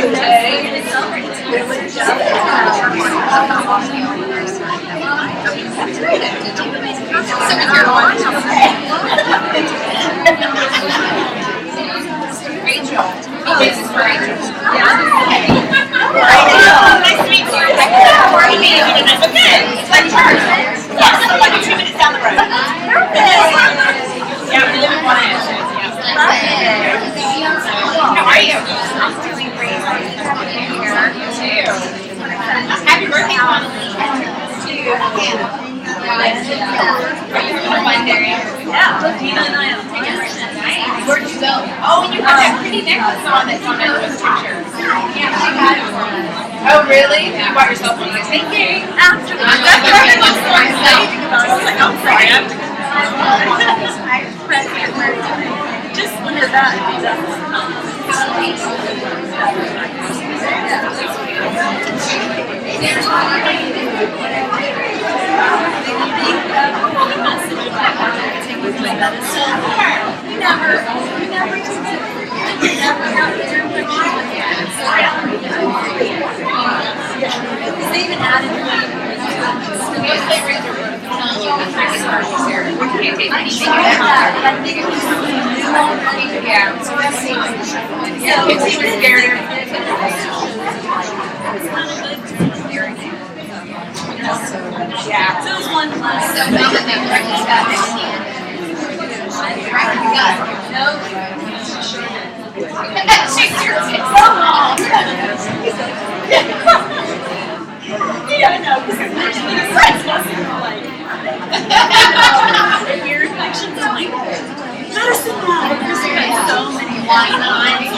Nice to meet you. It's like church. Yes, like 2 minutes down the road. Yeah, we live in one end. How are you? I'm doing great. You too. Happy birthday, Connelly. Are you from the Wine area? Yeah. Dina and I will take it right now. Where'd you go? Oh, and you have that pretty necklace on that's on those pictures. Oh, really? You bought yourself one? Thank you. After the I'm sorry. Just look at that. They even added yeah. So it was one class. So no. Yeah, I know. Your reflections are like, Madison, so many wine lines,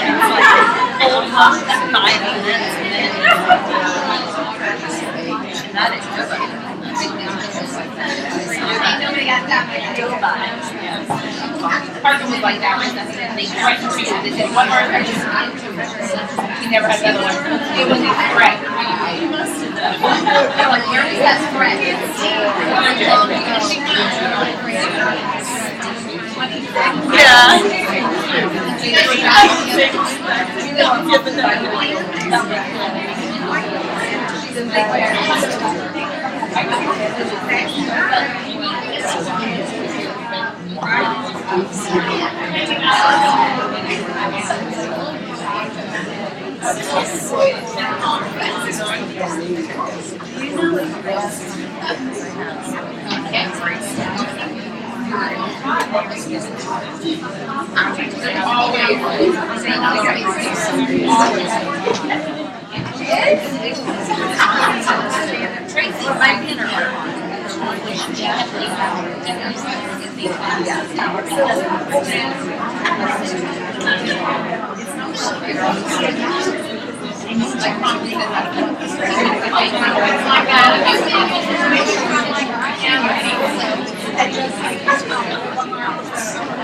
old lost that 5 minutes, and that is good. Nobody got that many go by. Arbonne was like that. They tried to treat it. They did one more impression. He never had another one. It was a threat. They're like, where is that threat?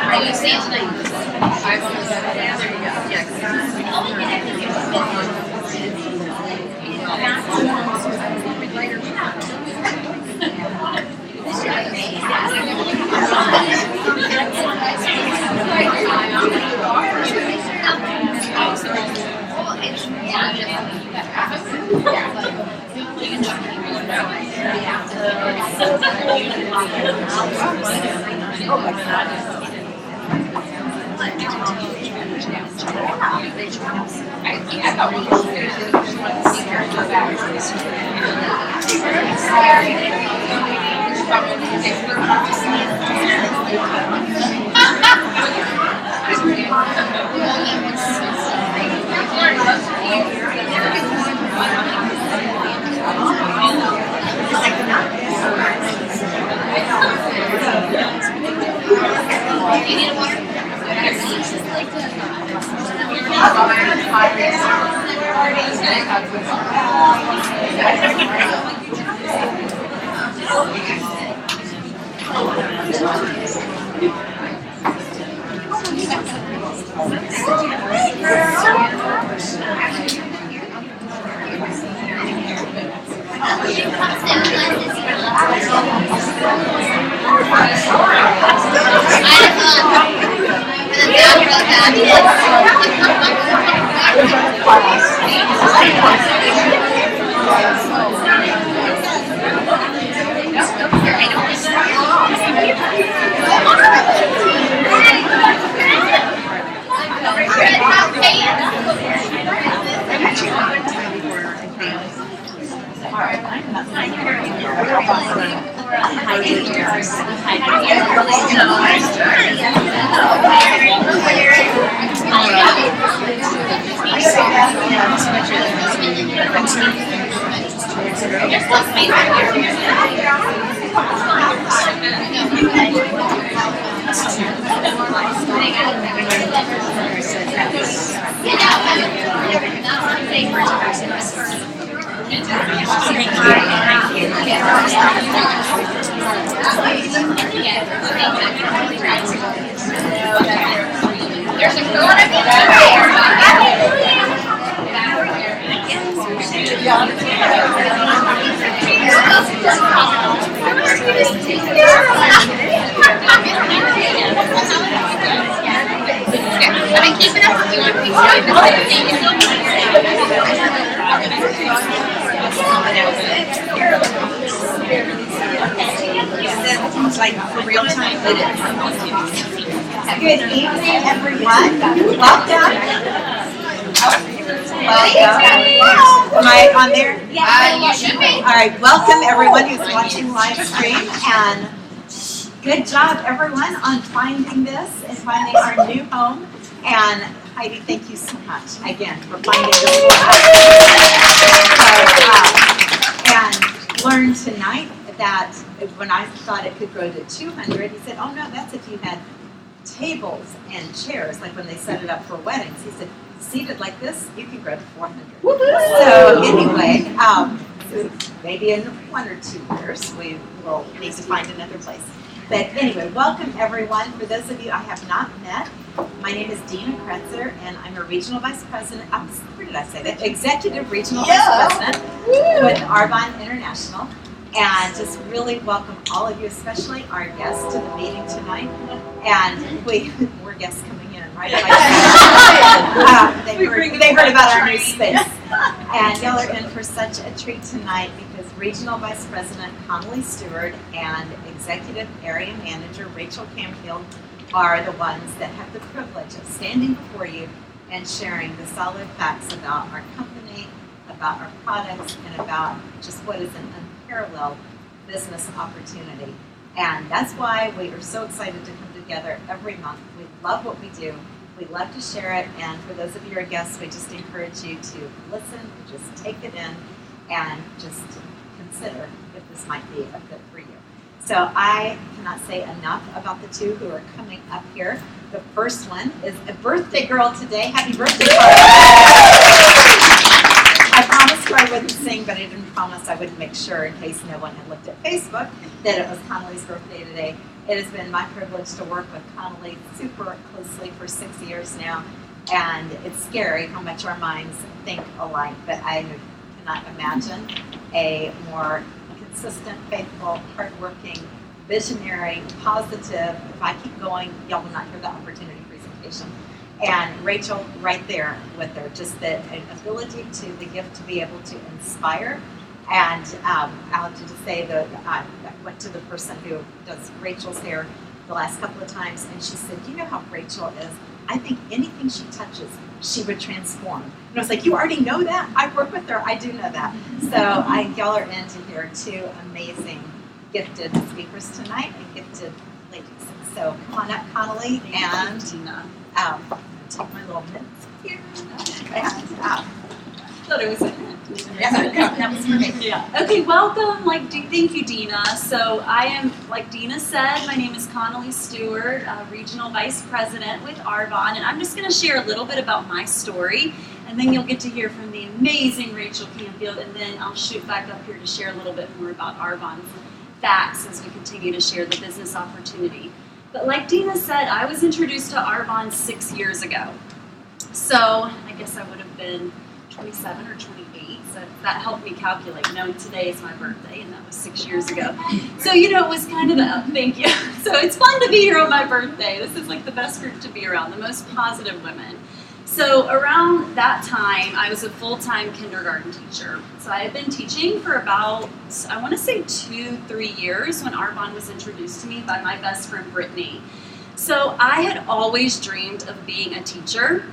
Are you seeing tonight? There you go. Oh my God. I thought we were finish it. Just wanted to see her go back. You need a water? I There's a lot of I've been keeping up with you on It's like for real time. Good evening, everyone. Welcome. Am I on there? you should be. All right. Welcome everyone who's watching live stream, and good job everyone on finding this and finding our new home. And Heidi, thank you so much again for finding this one. And learned tonight that when I thought it could grow to 200, he said, "Oh no, that's if you had tables and chairs, like when they set it up for weddings." He said, "Seated like this, you can grow to 400." So anyway, maybe in 1 or 2 years we will need to find another place. But anyway, welcome everyone. For those of you I have not met, my name is Dina Connelly, and I'm a regional vice president. Where did I say that? Executive regional vice president with Arbonne International. And just really welcome all of you, especially our guests, to the meeting tonight. And more guests coming in, right? They heard about our new space. And y'all are in for such a treat tonight because Regional Vice President Connelly Steward and Executive Area Manager Rachel Camfield are the ones that have the privilege of standing before you and sharing the solid facts about our company, about our products, and about just what is an unparalleled business opportunity. And that's why we are so excited to come together every month. We love what we do. We love to share it. And for those of you who are guests, we just encourage you to listen, just take it in, and just consider if this might be a fit for you. So I cannot say enough about the two who are coming up here. The first one is a birthday girl today. Happy birthday, Carla. I promised her I wouldn't sing, but I didn't promise I would make sure, in case no one had looked at Facebook, that it was Connelly's birthday today. It has been my privilege to work with Connelly super closely for 6 years now, and it's scary how much our minds think alike, but I cannot imagine a more consistent, faithful, hardworking, visionary, positive. If I keep going, y'all will not hear the opportunity presentation. And Rachel right there with her, just the ability to, the gift to be able to inspire. And I'll just say that I went to the person who does Rachel's hair the last couple of times, and she said, "You know how Rachel is? I think anything she touches, she would transform." And I was like, "You already know that? I work with her. I do know that." So y'all are in to hear two amazing, gifted speakers tonight and gifted ladies. So come on up, Connelly, and take my little minutes here. And thought it was a minute. That was for me. Yeah. Okay, welcome. Thank you, Dina. So I am, like Dina said, my name is Connelly Steward, Regional Vice President with Arbonne, and I'm just going to share a little bit about my story, and then you'll get to hear from the amazing Rachel Camfield, and then I'll shoot back up here to share a little bit more about Arbonne's facts as we continue to share the business opportunity. But like Dina said, I was introduced to Arbonne 6 years ago. So I guess I would have been 27 or 28, so that helped me calculate. Today is my birthday, and that was 6 years ago. So, it was kind of thank you. So it's fun to be here on my birthday. This is like the best group to be around, the most positive women. So around that time, I was a full-time kindergarten teacher. So I had been teaching for about, I want to say 2-3 years when Arbonne was introduced to me by my best friend, Brittany. So I had always dreamed of being a teacher.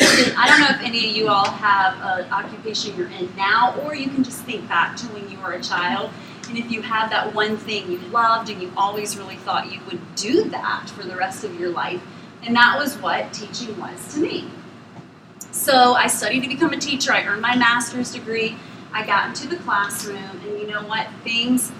I don't know if any of you all have an occupation you're in now, or you can just think back to when you were a child, and if you had that one thing you loved and you always really thought you would do that for the rest of your life, and that was what teaching was to me. So I studied to become a teacher. I earned my master's degree. I got into the classroom, and you know what? Things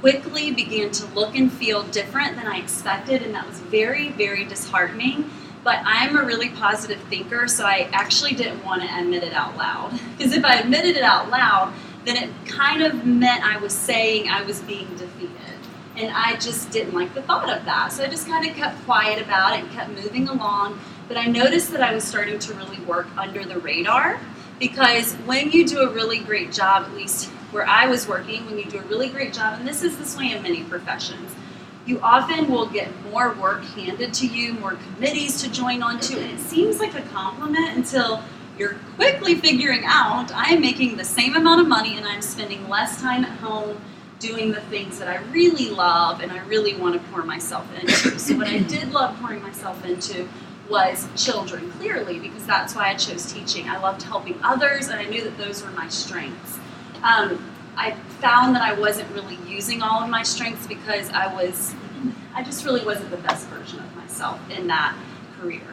quickly began to look and feel different than I expected, and that was very, very disheartening. But I'm a really positive thinker, so I actually didn't want to admit it out loud. Because if I admitted it out loud, then it kind of meant I was saying I was being defeated. And I just didn't like the thought of that. So I just kind of kept quiet about it and kept moving along. But I noticed that I was starting to really work under the radar, because when you do a really great job, at least where I was working, when you do a really great job, and this is this way in many professions, you often will get more work handed to you, more committees to join onto, and it seems like a compliment until you're quickly figuring out I am making the same amount of money and I'm spending less time at home doing the things that I really love and I really want to pour myself into. So what I did love pouring myself into was children, clearly, because that's why I chose teaching. I loved helping others, and I knew that those were my strengths. I found that I wasn't really using all of my strengths because I just really wasn't the best version of myself in that career.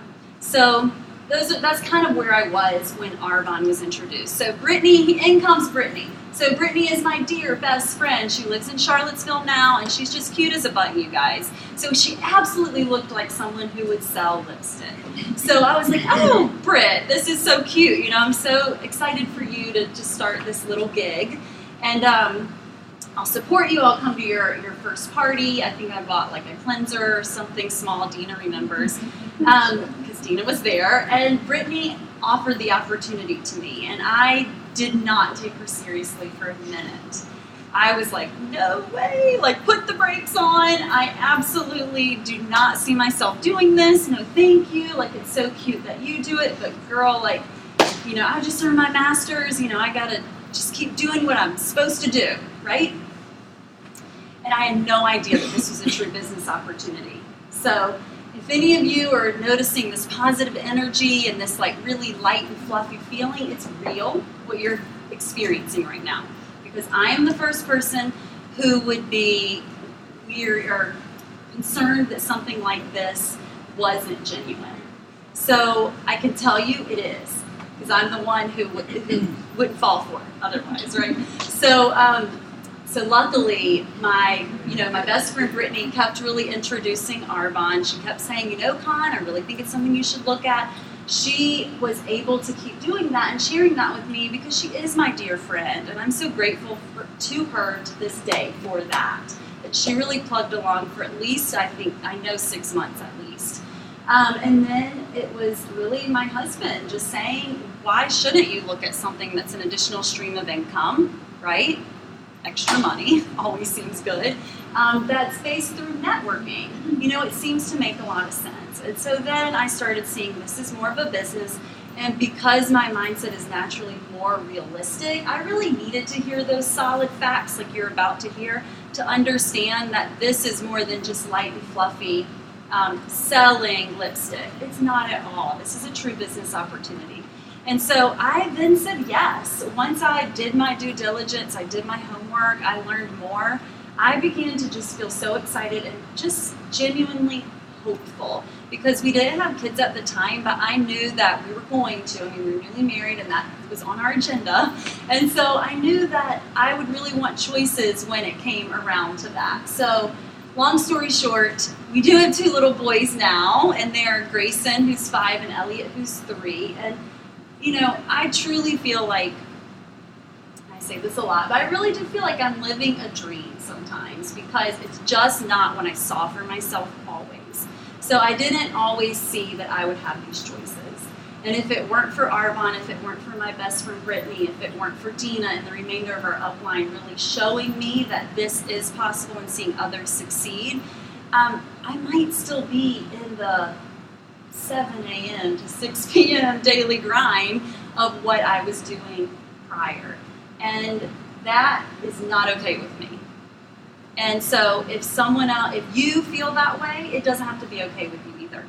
So that's kind of where I was when Arbonne was introduced. So in comes Brittany. So Brittany is my dear best friend. She lives in Charlottesville now, and she's just cute as a button, you guys. So she absolutely looked like someone who would sell lipstick. So I was like, oh, Britt, this is so cute. You know, I'm so excited for you to just start this little gig. And I'll support you. I'll come to your first party. I think I bought like a cleanser or something small. Dina remembers, because Dina was there. And Brittany offered the opportunity to me, and I did not take her seriously for a minute. I was like, no way, like put the brakes on. I absolutely do not see myself doing this. No, thank you. Like, it's so cute that you do it, but girl, like, you know, I just earned my master's, you know, I gotta just keep doing what I'm supposed to do, right? And I had no idea that this was a true business opportunity. So if any of you are noticing this positive energy and this like really light and fluffy feeling, it's real, what you're experiencing right now. Because I am the first person who would be weary or concerned that something like this wasn't genuine. So I can tell you it is, because I'm the one who wouldn't fall for it otherwise, right? So luckily, my best friend Brittany kept really introducing Arbonne. She kept saying, you know, Con, I really think it's something you should look at. She was able to keep doing that and sharing that with me because she is my dear friend, and I'm so grateful to her to this day for that. That she really plugged along for at least, I know 6 months at least. And then it was really my husband just saying, why shouldn't you look at something that's an additional stream of income, right? Extra money always seems good. That's based through networking. You know, it seems to make a lot of sense. And so then I started seeing this is more of a business, and because my mindset is naturally more realistic, I really needed to hear those solid facts like you're about to hear to understand that this is more than just light and fluffy selling lipstick. It's not at all. This is a true business opportunity. And so I then said yes. Once I did my due diligence, I did my homework, I learned more, I began to just feel so excited and just genuinely hopeful, because we didn't have kids at the time, but I knew that we were going to. I mean, we were newly married and that was on our agenda. And so I knew that I would really want choices when it came around to that. So long story short, we do have 2 little boys now, and they're Grayson, who's 5, and Elliot, who's 3. And you know, I truly feel like, I say this a lot, but I really do feel like I'm living a dream sometimes, because it's just not what I saw for myself always. So I didn't always see that I would have these choices. And if it weren't for Arbonne, if it weren't for my best friend Brittany, if it weren't for Dina and the remainder of our upline really showing me that this is possible and seeing others succeed, I might still be in the 7 a.m. to 6 p.m. daily grind of what I was doing prior. And that is not okay with me. And so if you feel that way, it doesn't have to be okay with you either.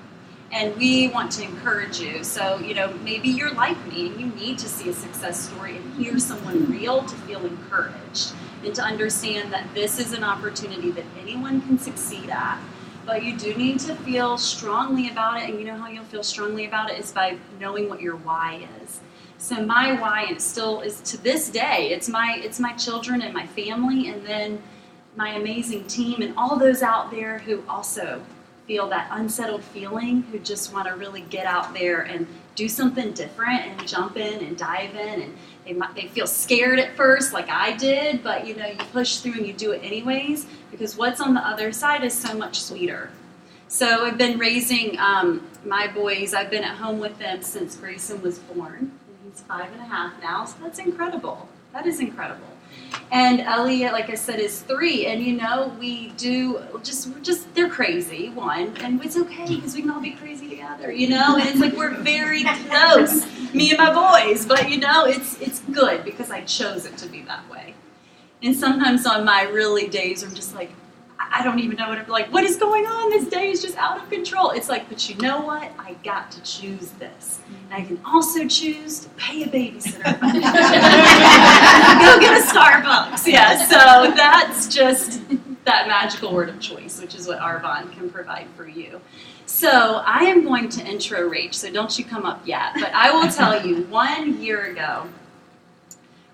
And we want to encourage you. So, you know, maybe you're like me and you need to see a success story and hear someone real to feel encouraged and to understand that this is an opportunity that anyone can succeed at. but you do need to feel strongly about it, and you know how you'll feel strongly about it is by knowing what your why is. So my why, and it still is to this day, it's my children and my family, and then my amazing team and all those out there who also feel that unsettled feeling, who just want to really get out there and do something different and jump in and dive in, and they feel scared at first like I did, but you push through and you do it anyways, because what's on the other side is so much sweeter. So I've been raising my boys. I've been at home with them since Grayson was born. He's 5.5 now, so that's incredible. That is incredible. And Elliot, like I said, is 3, and we do just they're crazy, and it's okay because we can all be crazy together, and it's like we're very close, me and my boys, but it's good because I chose it to be that way. And sometimes on my really days, I'm just like, I don't even know what is going on? This day is just out of control. It's like, but you know what? I got to choose this. And I can also choose to pay a babysitter. Go get a Starbucks. Yeah, so that's just that magical word of choice, which is what Arbonne can provide for you. So I am going to intro Rach, so don't you come up yet. But I will tell you, 1 year ago,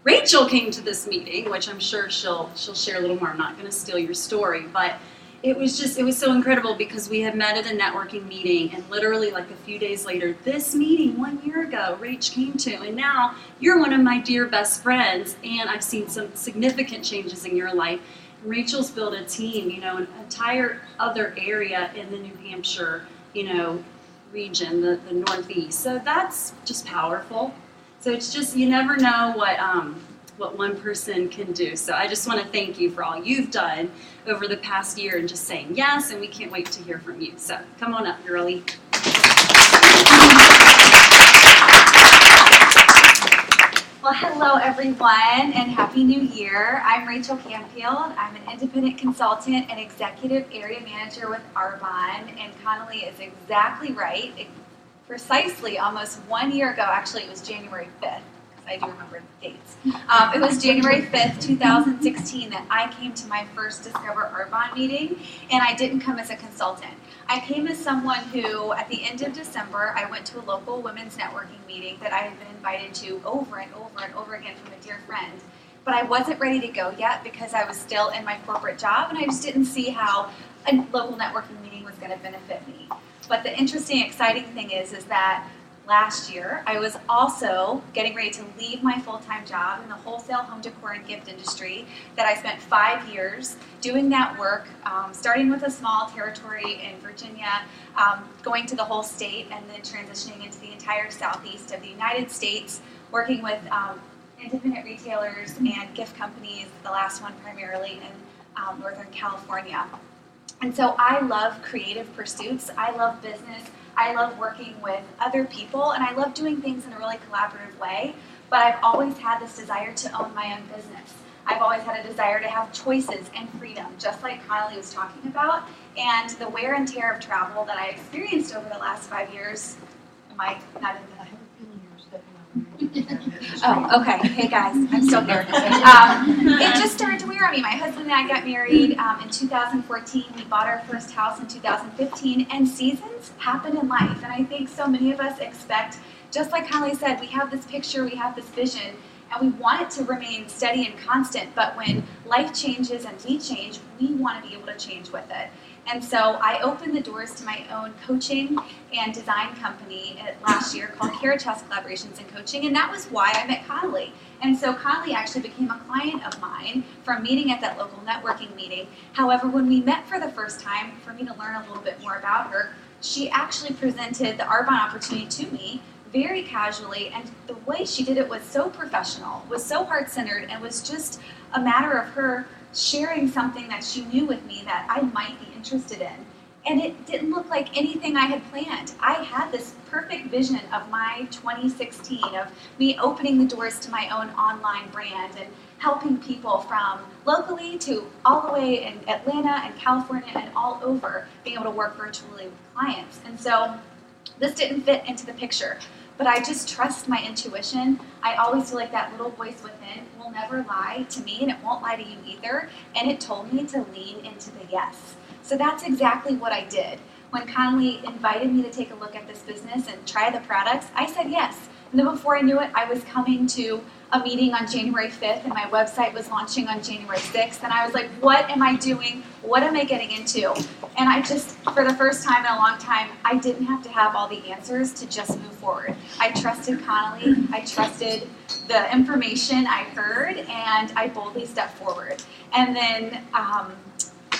Rachel came to this meeting, which I'm sure she'll share a little more. I'm not going to steal your story, but it was so incredible because we had met at a networking meeting, and literally like a few days later, this meeting 1 year ago, Rach came to, and now you're one of my dear best friends, and I've seen some significant changes in your life. And Rachel's built a team, an entire other area in the New Hampshire, region, the Northeast. So that's just powerful. So it's just, you never know what one person can do. So I just want to thank you for all you've done over the past year and just saying yes, and we can't wait to hear from you. So come on up, girlie. Well, hello everyone, and Happy New Year. I'm Rachel Camfield. I'm an independent consultant and executive area manager with Arbonne, and Connelly is exactly right. Precisely almost 1 year ago, actually it was January 5th, because I do remember the dates. It was January 5th, 2016 that I came to my first DiscoverArvada meeting, and I didn't come as a consultant. I came as someone who, at the end of December, I went to a local women's networking meeting that I had been invited to over and over and over again from a dear friend. But I wasn't ready to go yet because I was still in my corporate job, and I just didn't see how a local networking meeting was going to benefit me. But the interesting, exciting thing is that last year I was also getting ready to leave my full-time job in the wholesale home decor and gift industry that I spent 5 years doing that work, starting with a small territory in Virginia, going to the whole state, and then transitioning into the entire southeast of the United States, working with independent retailers and gift companies, the last one primarily in Northern California. And so I love creative pursuits, I love business, I love working with other people, and I love doing things in a really collaborative way, but I've always had this desire to own my own business. I've always had a desire to have choices and freedom, just like Connelly was talking about, and the wear and tear of travel that I experienced over the last 5 years. Am I not in the... Oh, okay. Hey guys, I'm still here. It just started to wear on me. My husband and I got married in 2014. We bought our first house in 2015, and seasons happen in life. And I think so many of us expect, just like Connelly said, we have this picture, we have this vision, and we want it to remain steady and constant. But when life changes and we change, we want to be able to change with it. And so I opened the doors to my own coaching and design company last year called Caritas Collaborations and Coaching, and that was why I met Connelly. And so Connelly actually became a client of mine from meeting at that local networking meeting. However, when we met for the first time, for me to learn a little bit more about her, she actually presented the Arbonne opportunity to me very casually, and the way she did it was so professional, was so heart-centered, and was just a matter of her sharing something that she knew with me that I might be interested in. And it didn't look like anything I had planned. I had this perfect vision of my 2016, of me opening the doors to my own online brand and helping people from locally to all the way in Atlanta and California and all over, being able to work virtually with clients. And so this didn't fit into the picture. but I just trust my intuition. I always feel like that little voice within will never lie to me, and it won't lie to you either. And it told me to lean into the yes. So that's exactly what I did. When Connelly invited me to take a look at this business and try the products, I said yes. And then before I knew it, I was coming to a meeting on January 5th, and my website was launching on January 6th, and I was like, what am I doing? What am I getting into? And I just, for the first time in a long time, I didn't have to have all the answers to just move forward. I trusted Connelly, I trusted the information I heard, and I boldly stepped forward. And then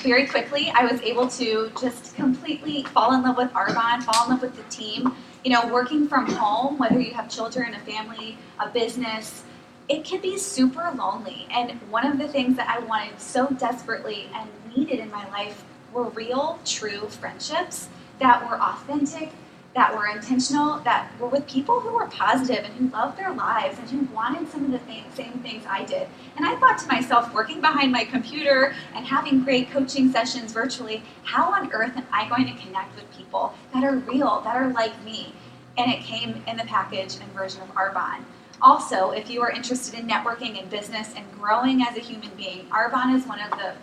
very quickly, I was able to just completely fall in love with Arbonne, fall in love with the team. You know, working from home, whether you have children, a family, a business, it can be super lonely. And one of the things that I wanted so desperately and needed in my life were real, true friendships that were authentic, that were intentional, that were with people who were positive and who loved their lives and who wanted some of the same things I did. And I thought to myself, working behind my computer and having great coaching sessions virtually, how on earth am I going to connect with people that are real, that are like me? And it came in the package and version of Arbonne. Also, if you are interested in networking and business and growing as a human being, Arbonne is one of the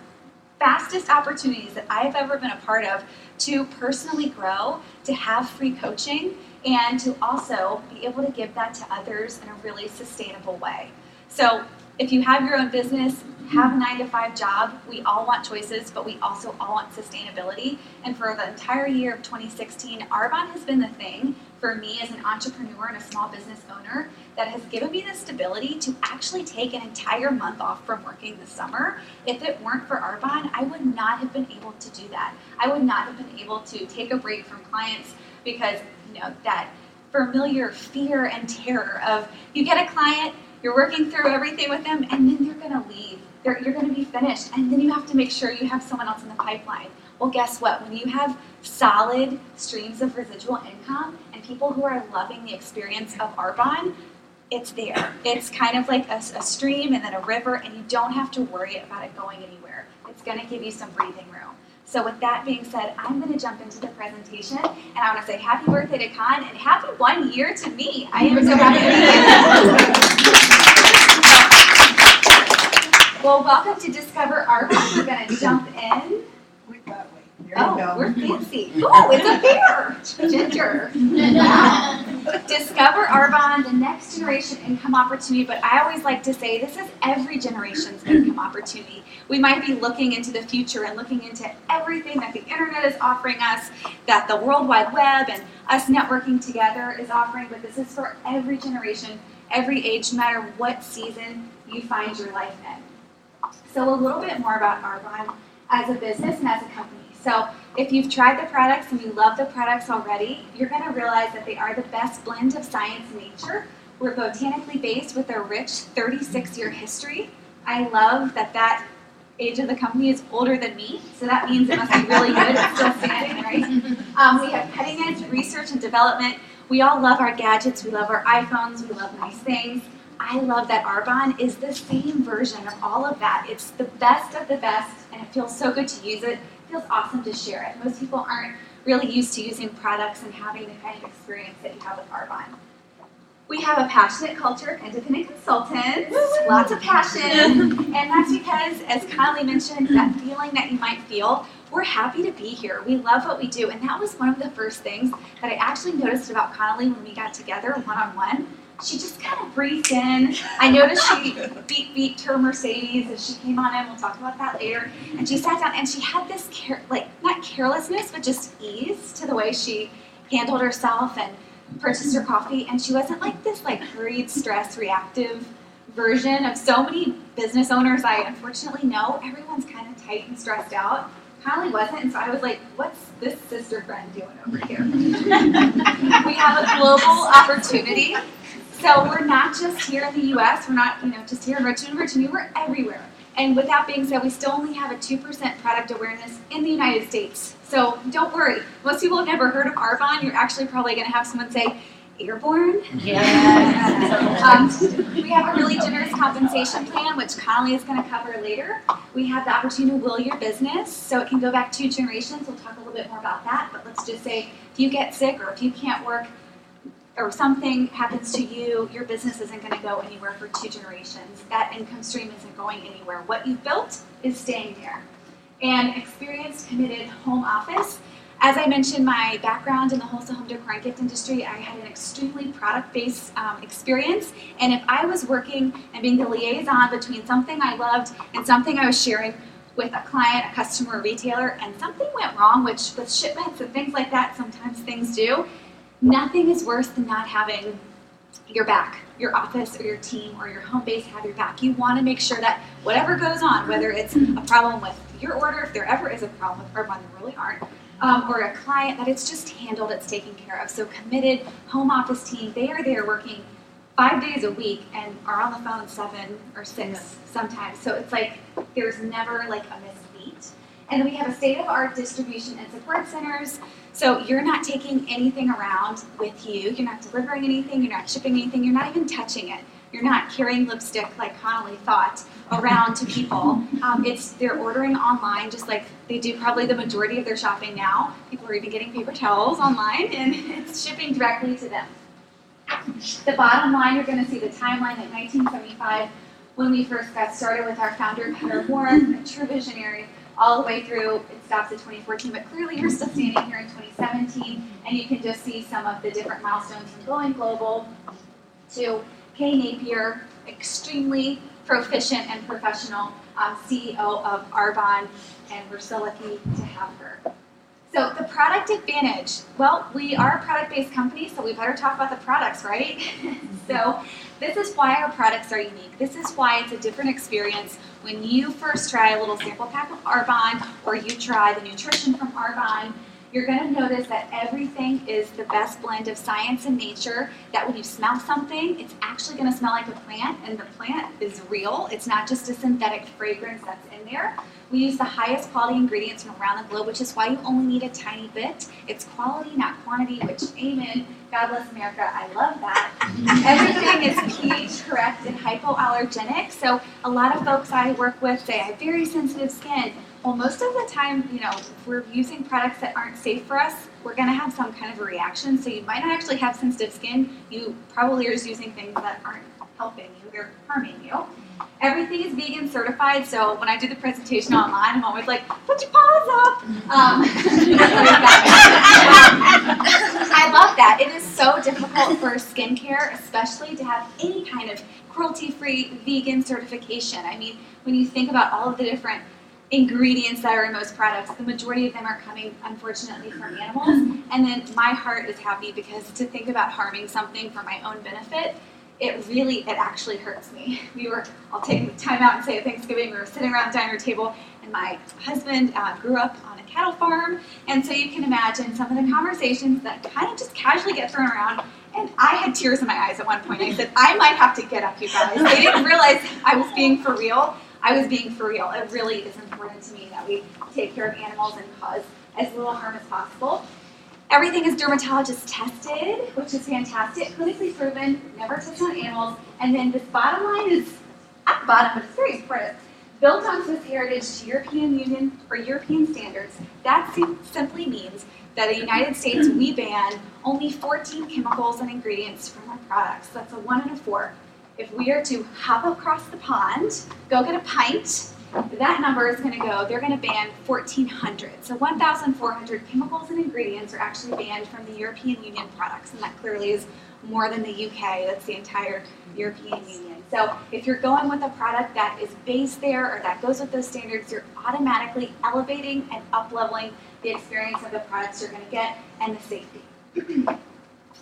fastest opportunities that I have ever been a part of to personally grow, to have free coaching, and to also be able to give that to others in a really sustainable way. So if you have your own business, have a 9-to-5 job, we all want choices, but we also all want sustainability. And for the entire year of 2016, Arbonne has been the thing for me as an entrepreneur and a small business owner that has given me the stability to actually take an entire month off from working this summer. If it weren't for Arbonne, I would not have been able to do that. I would not have been able to take a break from clients because, you know, that familiar fear and terror of you get a client, you're working through everything with them, and then they're going to leave. You're going to be finished, and then you have to make sure you have someone else in the pipeline. Well, guess what? When you have solid streams of residual income and people who are loving the experience of Arbonne, it's there. It's kind of like a stream and then a river, and you don't have to worry about it going anywhere. It's going to give you some breathing room. So with that being said, I'm going to jump into the presentation, and I want to say happy birthday to Con, and happy 1 year to me. I am so happy to be here. Well, welcome to DiscoverArvada. We're going to jump in. We're fancy. Oh, it's a bear. Ginger. DiscoverArvada, the next generation income opportunity, but I always like to say this is every generation's income opportunity. We might be looking into the future and looking into everything that the internet is offering us, that the World Wide Web and us networking together is offering, but this is for every generation, every age, no matter what season you find your life in. So a little bit more about Arbonne as a business and as a company. So if you've tried the products and you love the products already, you're going to realize that they are the best blend of science and nature. We're botanically based with a rich 36-year history. I love that age of the company is older than me, so that means it must be really good. It's still standing, right? We have cutting-edge research and development. We all love our gadgets. We love our iPhones. We love nice things. I love that Arbonne is the same version of all of that. It's the best of the best, and it feels so good to use it. It feels awesome to share it. Most people aren't really used to using products and having the kind of experience that you have with Arbonne. We have a passionate culture of independent consultants, lots of passion, and that's because, as Connelly mentioned, that feeling that you might feel, we're happy to be here. We love what we do, and that was one of the first things that I actually noticed about Connelly when we got together one-on-one. She just kind of breathed in. I noticed she beeped her Mercedes as she came on in. We'll talk about that later. And she sat down, and she had this, not carelessness, but just ease to the way she handled herself and purchased her coffee. And she wasn't like this hurried, stressed, reactive version of so many business owners I unfortunately know. Everyone's kind of tight and stressed out. Connelly wasn't, and so I was like, what's this sister friend doing over here? We have a global opportunity. So we're not just here in the U.S., we're not just here in Richmond, Virginia, we're everywhere. And with that being said, we still only have a 2% product awareness in the United States. So don't worry. Most people have never heard of Arbonne. You're actually probably going to have someone say, Airborne? Yes. We have a really generous compensation plan, which Connelly is going to cover later. We have the opportunity to will your business, so it can go back 2 generations. We'll talk a little bit more about that. But let's just say if you get sick or if you can't work, or something happens to you, your business isn't going to go anywhere for 2 generations. That income stream isn't going anywhere. What you've built is staying there. And experienced, committed home office. As I mentioned, my background in the wholesale home decor and gift industry, I had an extremely product-based experience. And if I was working and being the liaison between something I loved and something I was sharing with a client, a customer, a retailer, and something went wrong, which with shipments and things like that, sometimes things do, nothing is worse than not having your back, your office or your team or your home base have your back. You want to make sure that whatever goes on, whether it's a problem with your order, if there ever is a problem with Arbonne, there really aren't, or a client, that it's just handled, it's taken care of. So committed home office team, they are there working 5 days a week and are on the phone 7 or 6 sometimes. So it's like there's never like a missed beat. And we have a state-of-the-art distribution and support centers. So you're not taking anything around with you. You're not delivering anything. You're not shipping anything. You're not even touching it. You're not carrying lipstick like Connelly thought around to people. They're ordering online just like they do probably the majority of their shopping now. People are even getting paper towels online and it's shipping directly to them. The bottom line, you're going to see the timeline at 1975 when we first got started with our founder, Peter Warren, a true visionary, all the way through, it stops at 2014, but clearly you're still standing here in 2017, and you can just see some of the different milestones from going global to Kay Napier, extremely proficient and professional CEO of Arbonne, and we're so lucky to have her. So the product advantage, well, we are a product-based company, so we better talk about the products, right? So this is why our products are unique. This is why it's a different experience when you first try a little sample pack of Arbonne or you try the nutrition from Arbonne. You're going to notice that everything is the best blend of science and nature, that when you smell something, it's actually going to smell like a plant, and the plant is real. It's not just a synthetic fragrance that's in there. We use the highest quality ingredients from around the globe, which is why you only need a tiny bit. It's quality, not quantity, which, amen, God bless America, I love that. Everything is pH correct and hypoallergenic, so a lot of folks I work with say, I have very sensitive skin. Well, most of the time, if we're using products that aren't safe for us, we're going to have some kind of a reaction. So you might not actually have sensitive skin. You probably are just using things that aren't helping you. They're harming you. Everything is vegan certified. So when I do the presentation online, I'm always like, put your paws up. I love that. It is so difficult for skincare, especially to have any kind of cruelty-free vegan certification. I mean, when you think about all of the different ingredients that are in most products, the majority of them are coming, unfortunately, from animals. And then my heart is happy because to think about harming something for my own benefit, it actually hurts me. I'll take the time out and say at Thanksgiving, we were sitting around the diner table, and my husband grew up on a cattle farm, and so you can imagine some of the conversations that kind of just casually get thrown around. And I had tears in my eyes at one point. I said, I might have to get up, you guys. They didn't realize I was being for real. I was being for real. It really is important to me that we take care of animals and cause as little harm as possible. Everything is dermatologist tested, which is fantastic, clinically proven, never tested on animals. And then this bottom line is at the bottom, but it's very important. Built on Swiss heritage to European Union or European standards, that simply means that in the United States we ban only 14 chemicals and ingredients from our products. That's a 1 and a 4. If we are to hop across the pond, go get a pint, that number is going to go, they're going to ban 1,400. So 1,400 chemicals and ingredients are actually banned from the European Union products, and that clearly is more than the UK. That's the entire European Union. So if you're going with a product that is based there or that goes with those standards, you're automatically elevating and up-leveling the experience of the products you're going to get and the safety.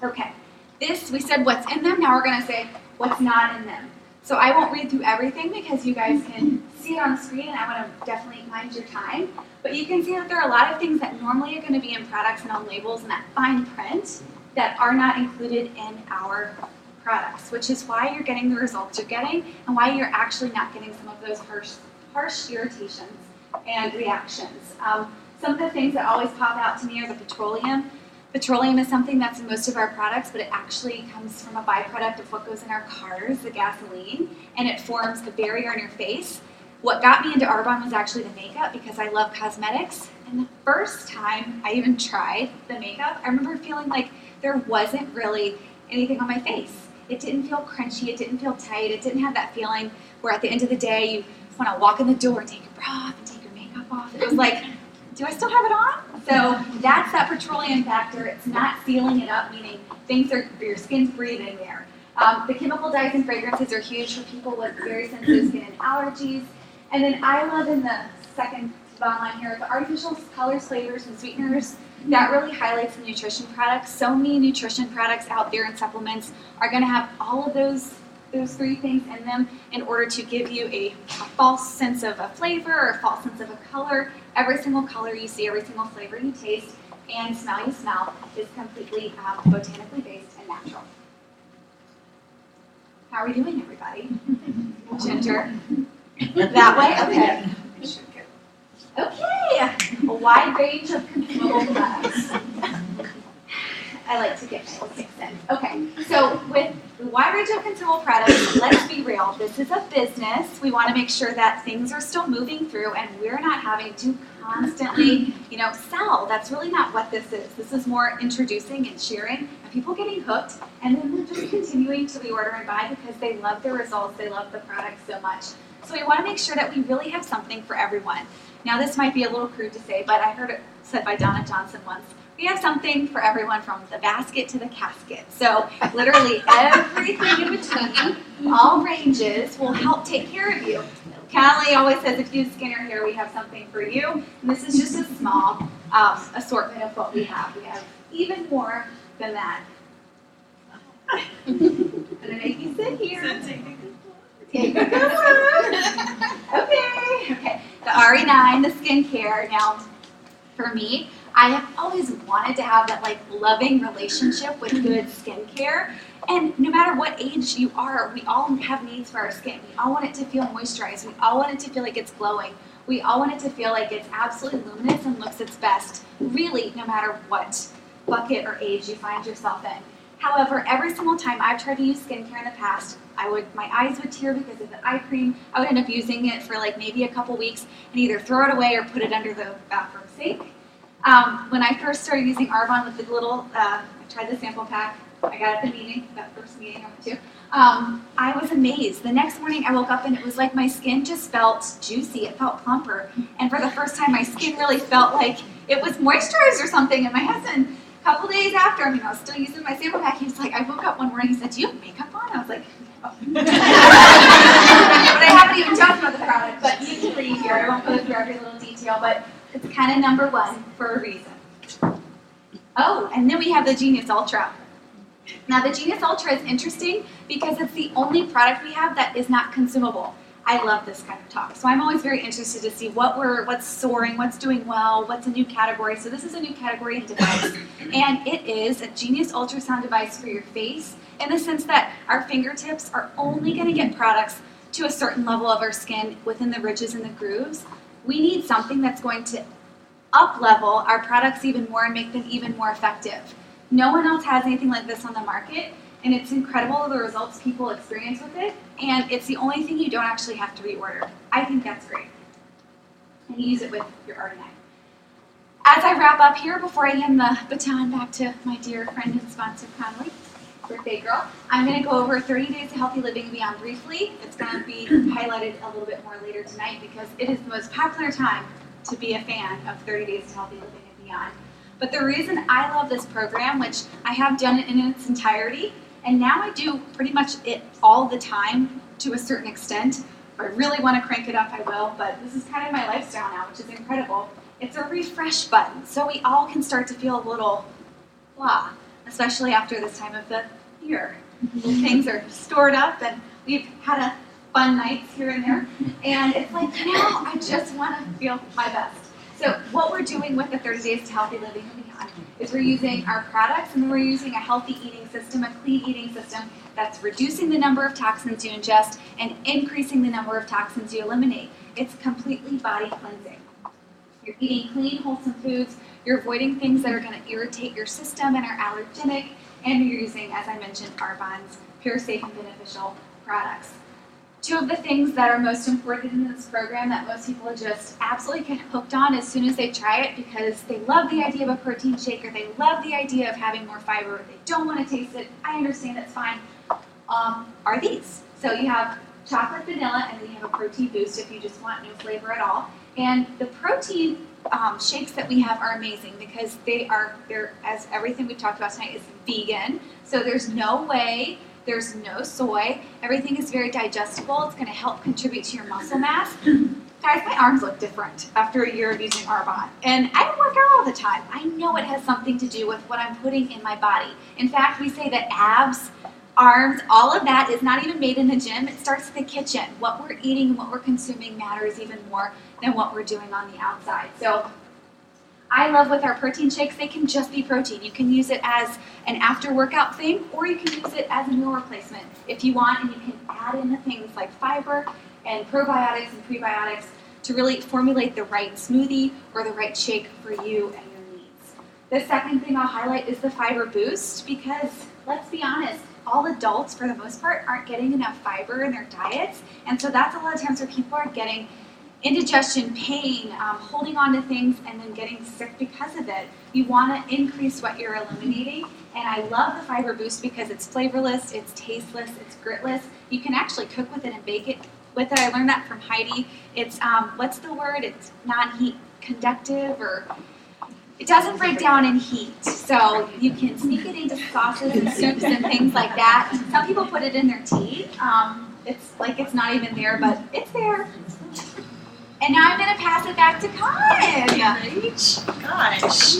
Okay, we said what's in them. Now we're going to say what's not in them. So I won't read through everything because you guys can see it on the screen, and I want to definitely mind your time. But you can see that there are a lot of things that normally are going to be in products and on labels and that fine print that are not included in our products, which is why you're getting the results you're getting and why you're actually not getting some of those harsh irritations and reactions. Some of the things that always pop out to me are the petroleum. Petroleum is something that's in most of our products, but it actually comes from a byproduct of what goes in our cars, the gasoline, and it forms a barrier on your face. What got me into Arbonne was actually the makeup because I love cosmetics. And the first time I even tried the makeup, I remember feeling like there wasn't really anything on my face. It didn't feel crunchy, it didn't feel tight, it didn't have that feeling where at the end of the day you want to walk in the door and take your bra off and take your makeup off. It was like, do I still have it on? So that's that petroleum factor. It's not sealing it up, meaning your skin's breathing there. The chemical dyes and fragrances are huge for people with very sensitive skin and allergies. And then I love in the second bottom line here, the artificial colors, flavors, and sweeteners. That really highlights the nutrition products. So many nutrition products out there and supplements are going to have all of those three things in them in order to give you a false sense of a flavor or a false sense of a color. Every single color you see, every single flavor you taste, and smell you smell is completely botanically based and natural. How are we doing, everybody? Ginger? That way? Okay. Okay, a wide range of consumable products. I like to get my little kicks in. Okay, so with a wide range of consumable products, let's be real. This is a business. We want to make sure that things are still moving through and we're not having to constantly, sell. That's really not what this is. This is more introducing and sharing and people getting hooked and then they're just continuing to reorder and buy because they love the results, they love the product so much. So we want to make sure that we really have something for everyone. Now this might be a little crude to say, but I heard it said by Donna Johnson once, we have something for everyone from the basket to the casket. So literally everything in between, all ranges, will help take care of you. Connelly always says if you do skin or hair, we have something for you. And this is just a small assortment of what we have. We have even more than that. I'm gonna make you sit here. Take a good look. Okay. The RE9, the skincare. Now, for me, I have always wanted to have that loving relationship with good skincare. And no matter what age you are, we all have needs for our skin. We all want it to feel moisturized. We all want it to feel like it's glowing. We all want it to feel like it's absolutely luminous and looks its best, really, no matter what bucket or age you find yourself in. However, every single time I've tried to use skincare in the past, my eyes would tear because of the eye cream. I would end up using it for maybe a couple weeks and either throw it away or put it under the bathroom sink. When I first started using Arbonne with the little, I tried the sample pack. I got at the meeting, that first meeting I went to. I was amazed. The next morning I woke up and it was like my skin just felt juicy. It felt plumper. And for the first time, my skin really felt like it was moisturized or something. And my husband, a couple days after, I was still using my sample pack, he was like, I woke up one morning, he said, do you have makeup on? I was like, no. But I haven't even talked about the product, but you can read here. I won't go through every little detail, but it's kind of number one for a reason. Oh, and then we have the Genius Ultra. Now the Genius Ultra is interesting because it's the only product we have that is not consumable. I love this kind of talk. So I'm always very interested to see what's soaring, what's doing well, what's a new category. So this is a new category device. And it is a Genius ultrasound device for your face in the sense that our fingertips are only going to get products to a certain level of our skin within the ridges and the grooves. We need something that's going to up-level our products even more and make them even more effective. No one else has anything like this on the market, and it's incredible the results people experience with it, and it's the only thing you don't actually have to reorder. I think that's great. And you use it with your RVA. As I wrap up here, before I hand the baton back to my dear friend and sponsor, Connelly, birthday girl, I'm going to go over 30 Days of Healthy Living and Beyond briefly. It's going to be highlighted a little bit more later tonight because it is the most popular time to be a fan of 30 Days of Healthy Living and Beyond. But the reason I love this program, which I have done it in its entirety, and now I do pretty much it all the time to a certain extent. If I really want to crank it up, I will, but this is kind of my lifestyle now, which is incredible. It's a refresh button, so we all can start to feel a little blah, especially after this time of the year. Things are stored up, and we've had a fun nights here and there, and it's like, now I just want to feel my best. So what we're doing with the 30 Days to Healthy Living and Beyond is we're using our products and then we're using a healthy eating system, a clean eating system that's reducing the number of toxins you ingest and increasing the number of toxins you eliminate. It's completely body cleansing. You're eating clean, wholesome foods, you're avoiding things that are going to irritate your system and are allergenic, and you're using, as I mentioned, Arbonne's pure, safe, and beneficial products. Two of the things that are most important in this program that most people just absolutely get hooked on as soon as they try it because they love the idea of a protein shake or they love the idea of having more fiber. They don't want to taste it. I understand, it's fine. Are these. So you have chocolate vanilla and then you have a protein boost if you just want no flavor at all. And the protein shakes that we have are amazing because they're, as everything we've talked about tonight, is vegan. So there's no whey. There's no soy. Everything is very digestible. It's going to help contribute to your muscle mass. Guys, my arms look different after a year of using Arbonne. And I don't work out all the time. I know it has something to do with what I'm putting in my body. In fact, we say that abs, arms, all of that is not even made in the gym. It starts in the kitchen. What we're eating and what we're consuming matters even more than what we're doing on the outside. So I love with our protein shakes, they can just be protein. You can use it as an after workout thing, or you can use it as a meal replacement if you want, and you can add in the things like fiber and probiotics and prebiotics to really formulate the right smoothie or the right shake for you and your needs. The second thing I'll highlight is the fiber boost because, let's be honest, all adults for the most part aren't getting enough fiber in their diets, and so that's a lot of times where people are getting indigestion, pain, holding on to things, and then getting sick because of it. You want to increase what you're eliminating, and I love the fiber boost because it's flavorless, it's tasteless, it's gritless. You can actually cook with it and bake it with it. I learned that from Heidi. It's, what's the word? It's non-heat conductive, or it doesn't break down in heat. So you can sneak it into sauces and soups and things like that. Some people put it in their tea. It's like it's not even there, but it's there. And now I'm going to pass it back to Con. Gosh.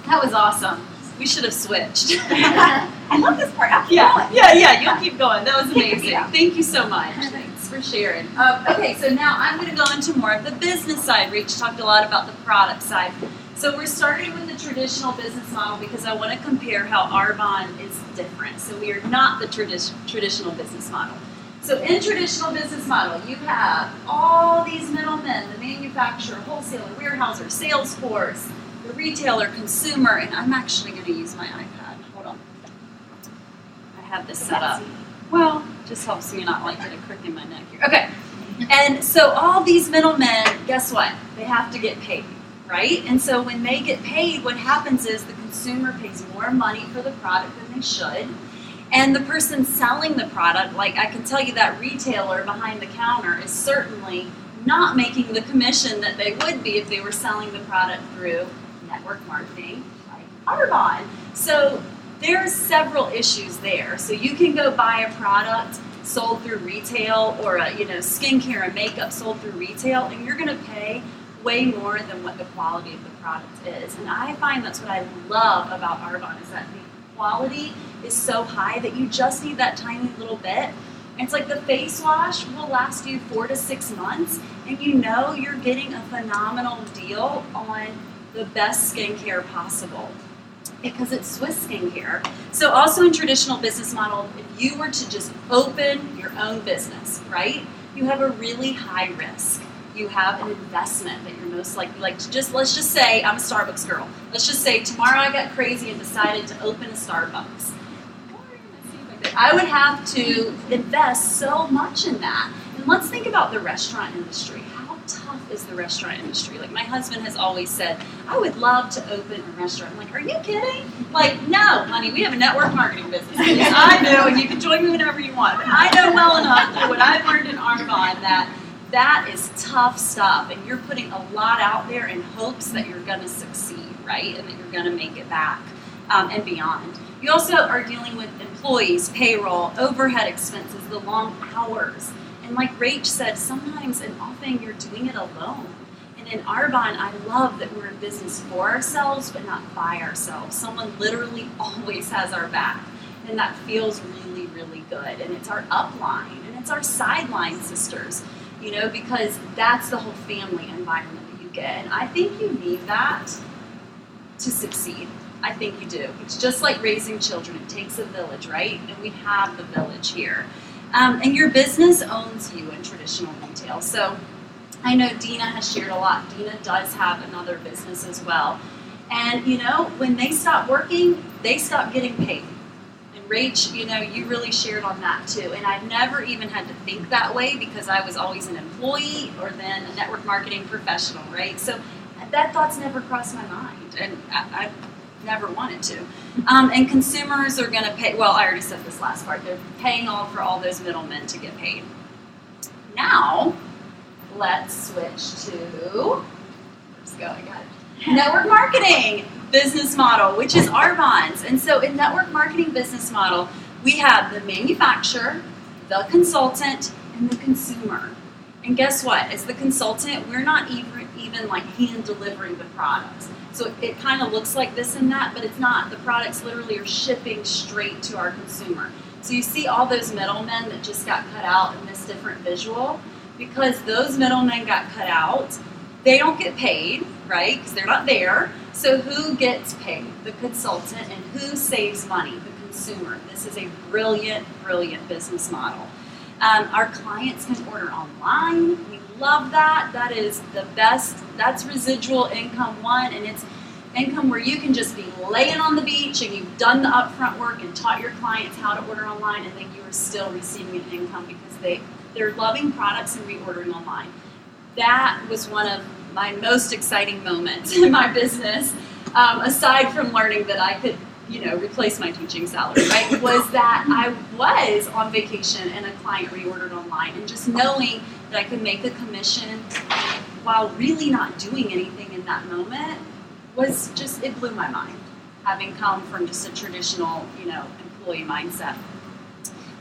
That was awesome. We should have switched. I love this part. Yeah, you'll keep going. That was amazing. Thank you so much. Thanks for sharing. Okay, so now I'm going to go into more of the business side. Rach talked a lot about the product side. So we're starting with the traditional business model because I want to compare how Arbonne is different. So we are not the traditional business model. So in traditional business model, you have all these middlemen, the manufacturer, wholesaler, warehouser, sales force, the retailer, consumer, and I'm actually going to use my iPad. Hold on. I have this set up. Well, just helps me not like get a crick in my neck here. Okay. And so all these middlemen, guess what? They have to get paid. Right? And so when they get paid, what happens is the consumer pays more money for the product than they should. And the person selling the product, like I can tell you that retailer behind the counter is certainly not making the commission that they would be if they were selling the product through network marketing like Arbonne. So there's several issues there. So you can go buy a product sold through retail or a, skincare and makeup sold through retail, and you're going to pay way more than what the quality of the product is. And I find that's what I love about Arbonne is that the quality is so high that you just need that tiny little bit. It's like the face wash will last you 4 to 6 months, and you're getting a phenomenal deal on the best skincare possible because it's Swiss skincare. So also in traditional business model, if you were to just open your own business, right, you have a really high risk. You have an investment that you're most likely, let's just say I'm a Starbucks girl. Let's just say tomorrow I got crazy and decided to open a Starbucks. I would have to invest so much in that. And let's think about the restaurant industry. How tough is the restaurant industry? Like my husband has always said, I would love to open a restaurant. I'm like, are you kidding? Like, no, honey, we have a network marketing business. I know, and you can join me whenever you want. But I know well enough through what I've learned in Arbonne that is tough stuff, and you're putting a lot out there in hopes that you're going to succeed, right, and that you're going to make it back and beyond. You also are dealing with employees, payroll, overhead expenses, the long hours, and like Rach said, sometimes and often you're doing it alone. And in Arbonne, I love that we're in business for ourselves, but not by ourselves. Someone literally always has our back, and that feels really, really good. And it's our upline, and it's our sideline sisters. Because that's the whole family environment that you get. And I think you need that to succeed. I think you do. It's just like raising children. It takes a village, right? And we have the village here. And your business owns you in traditional retail. So I know Dina has shared a lot. Dina does have another business as well. And, when they stop working, they stop getting paid. And Rach, you know, you really shared on that too. And I've never even had to think that way because I was always an employee or then a network marketing professional, right? So that thought's never crossed my mind, and I never wanted to. And consumers are going to pay, well, I already said this last part, they're paying for all those middlemen to get paid. Now, let's switch to, let's go, I got it. Network marketing business model, which is Arbonne's. And so in network marketing business model, we have the manufacturer, the consultant, and the consumer. And guess what? As the consultant, we're not even like hand delivering the products. So it kind of looks like this and that, but it's not. The products literally are shipping straight to our consumer. So you see all those middlemen that just got cut out in this different visual? Because those middlemen got cut out, they don't get paid, right? Because they're not there. So who gets paid? The consultant. And who saves money? The consumer. This is a brilliant, brilliant business model. Our clients can order online. We love that. That is the best. That's residual income one, and it's income where you can just be laying on the beach and you've done the upfront work and taught your clients how to order online, and then you are still receiving an income because they're loving products and reordering online. That was one of my most exciting moments in my business, aside from learning that I could, replace my teaching salary, right? Was that I was on vacation and a client reordered online, and just knowing that I could make a commission while really not doing anything in that moment was just, it blew my mind, having come from just a traditional, employee mindset.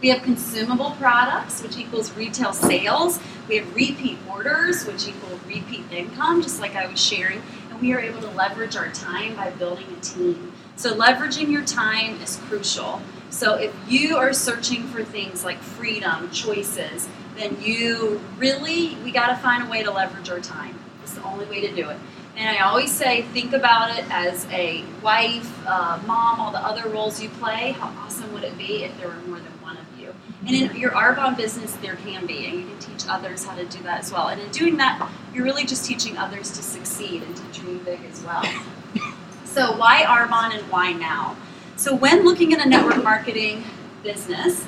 We have consumable products, which equals retail sales. We have repeat orders, which equal repeat income, just like I was sharing. And we are able to leverage our time by building a team. So leveraging your time is crucial. So if you are searching for things like freedom, choices, then we got to find a way to leverage our time. It's the only way to do it. And I always say, think about it as a wife, mom, all the other roles you play. How awesome would it be if there were more than one of you? And in your Arbonne business, there can be, and you can teach others how to do that as well. And in doing that, you're really just teaching others to succeed and to dream big as well. So why Arbonne and why now? So when looking at a network marketing business,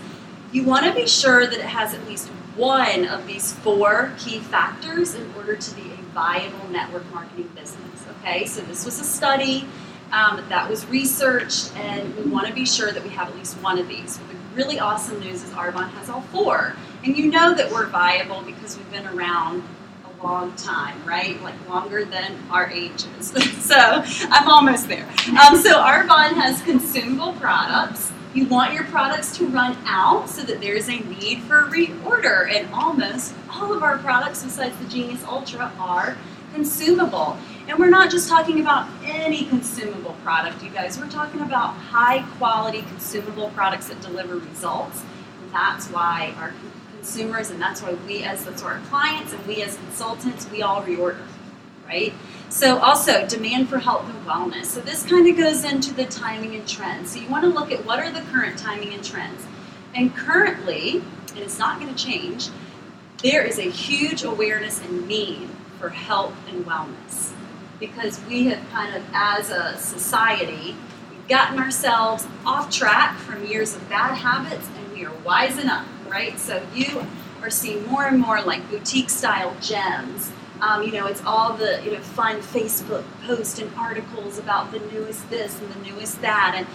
you want to be sure that it has at least one of these 4 key factors in order to be a viable network marketing business. Okay, so this was a study that was researched, and we want to be sure that we have at least one of these. But the really awesome news is Arbonne has all 4, and you know that we're viable because we've been around a long time, right? Like longer than our ages. So I'm almost there. So Arbonne has consumable products. You want your products to run out so that there's a need for a reorder, and almost all of our products besides the Genius Ultra are consumable. And we're not just talking about any consumable product, you guys. We're talking about high quality consumable products that deliver results. And that's why our consumers, and that's why that's our clients and we as consultants, we all reorder, right? So also demand for health and wellness. So this kind of goes into the timing and trends. So you want to look at what are the current timing and trends. And currently, and it's not going to change, there is a huge awareness and need for health and wellness. Because we have kind of, as a society, we've gotten ourselves off track from years of bad habits, and we are wising up, right? So you are seeing more and more like boutique style gems. It's all the fun Facebook posts and articles about the newest this and the newest that, and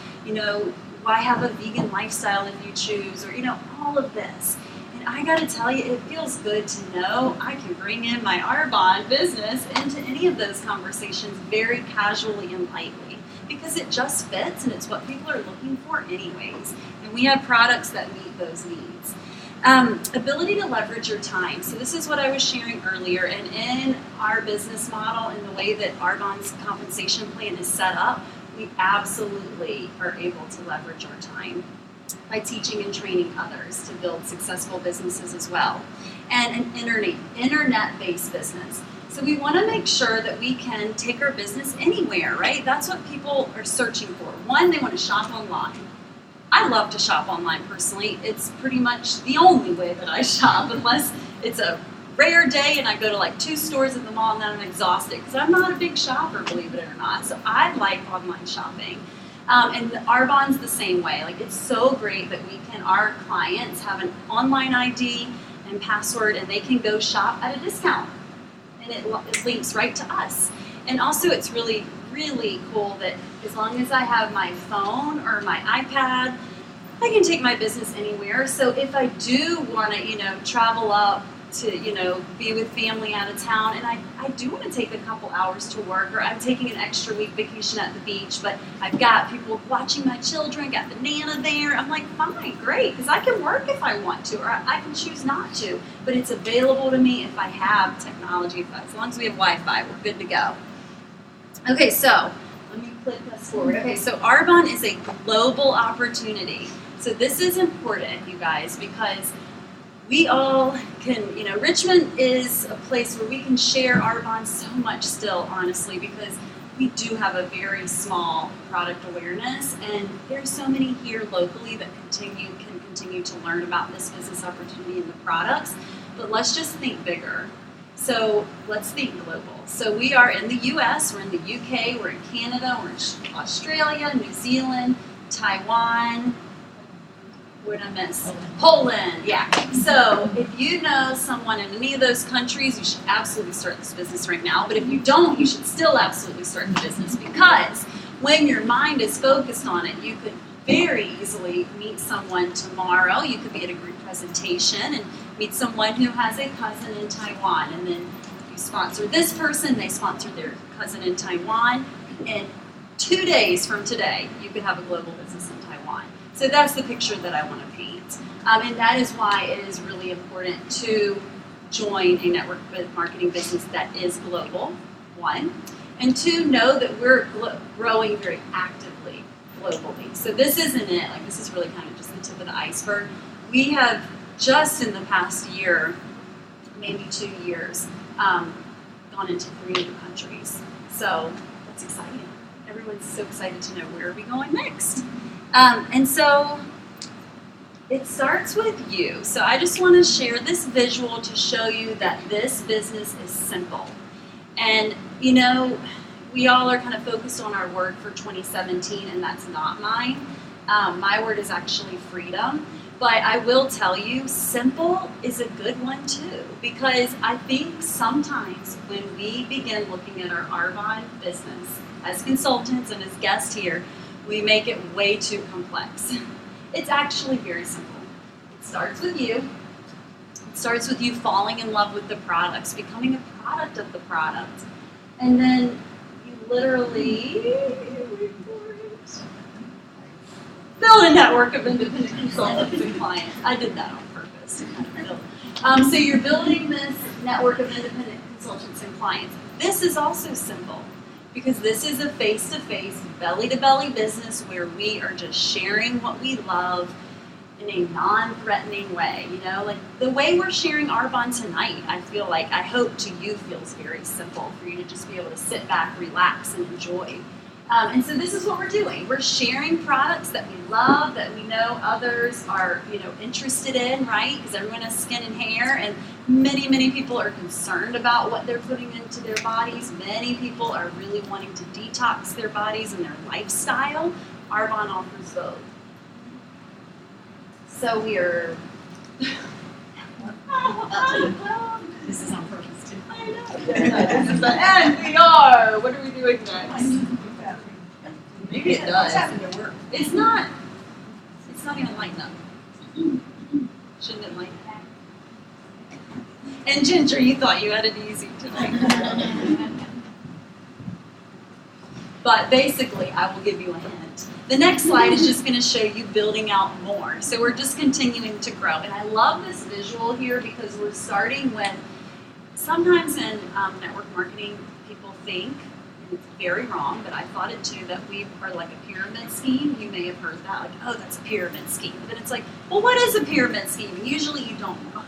why have a vegan lifestyle if you choose, or all of this. And I got to tell you, it feels good to know I can bring in my Arbonne business into any of those conversations very casually and lightly, because it just fits and it's what people are looking for anyways. And we have products that meet those needs. Ability to leverage your time. So this is what I was sharing earlier, and in our business model and the way that Arbonne's compensation plan is set up, we absolutely are able to leverage our time by teaching and training others to build successful businesses as well. And an internet-based business. So we want to make sure that we can take our business anywhere, right? That's what people are searching for. One, they want to shop online. I love to shop online personally. It's pretty much the only way that I shop, unless it's a rare day and I go to like 2 stores at the mall and then I'm exhausted, because I'm not a big shopper, believe it or not. So I like online shopping. And Arbonne's the same way. Like, it's so great that our clients have an online ID and password, and they can go shop at a discount. And it links right to us. And also, it's really, really cool that as long as I have my phone or my iPad, I can take my business anywhere. So if I do want to, travel up to, be with family out of town, and I do want to take a couple hours to work, or I'm taking an extra week vacation at the beach, but I've got people watching my children, got the Nana there, I'm like, fine, great, because I can work if I want to, or I can choose not to, but it's available to me if I have technology. As long as we have Wi-Fi, we're good to go. Okay, so let me click this forward. Okay, so Arbonne is a global opportunity. So this is important, you guys, because we all can, Richmond is a place where we can share Arbonne so much still, honestly, because we do have a very small product awareness, and there's so many here locally that can continue to learn about this business opportunity and the products, but let's just think bigger. So let's think global. So we are in the US, we're in the UK, we're in Canada, we're in Australia, New Zealand, Taiwan, what did I miss? Poland, yeah. So if you know someone in any of those countries, you should absolutely start this business right now. But if you don't, you should still absolutely start the business, because when your mind is focused on it, you could very easily meet someone tomorrow. You could be at a group presentation and meet someone who has a cousin in Taiwan, and then you sponsor this person, they sponsor their cousin in Taiwan, and 2 days from today, you could have a global business in Taiwan. So that's the picture that I want to paint. And that is why it is really important to join a network marketing business that is global, one. And two, know that we're growing very actively globally. So this isn't it. Like, this is really kind of just the tip of the iceberg. We have just in the past year, maybe 2 years, gone into 3 new countries. So that's exciting. Everyone's so excited to know where are we going next. And so it starts with you. So I just want to share this visual to show you that this business is simple. And, we all are kind of focused on our word for 2017, and that's not mine. My word is actually freedom. But I will tell you, simple is a good one too, because I think sometimes when we begin looking at our Arbonne business as consultants and as guests here, we make it way too complex. It's actually very simple. It starts with you. It starts with you falling in love with the products, becoming a product of the product. And then you literally build a network of independent consultants and clients. I did that on purpose. So you're building this network of independent consultants and clients. This is also simple, because this is a face-to-face, belly-to-belly business where we are just sharing what we love in a non-threatening way. Like the way we're sharing Arbonne tonight, I hope to you feels very simple for you to just be able to sit back, relax, and enjoy. And so this is what we're doing. We're sharing products that we love, that we know others are, interested in, right? Because everyone has skin and hair, and many, many people are concerned about what they're putting into their bodies. Many people are really wanting to detox their bodies and their lifestyle. Arbonne offers both. So we are... This is on purpose too. I know. And we are. What are we doing next? Maybe it does. It's not even light enough. Shouldn't it light up? And Ginger, you thought you had it easy tonight. But basically, I will give you a hint. The next slide is just going to show you building out more. So we're just continuing to grow. And I love this visual here because we're starting with, sometimes in network marketing, people think, and it's very wrong, but I thought it too, that we are like a pyramid scheme. You may have heard that, like, oh, that's a pyramid scheme. But it's like, well, what is a pyramid scheme? And usually you don't know.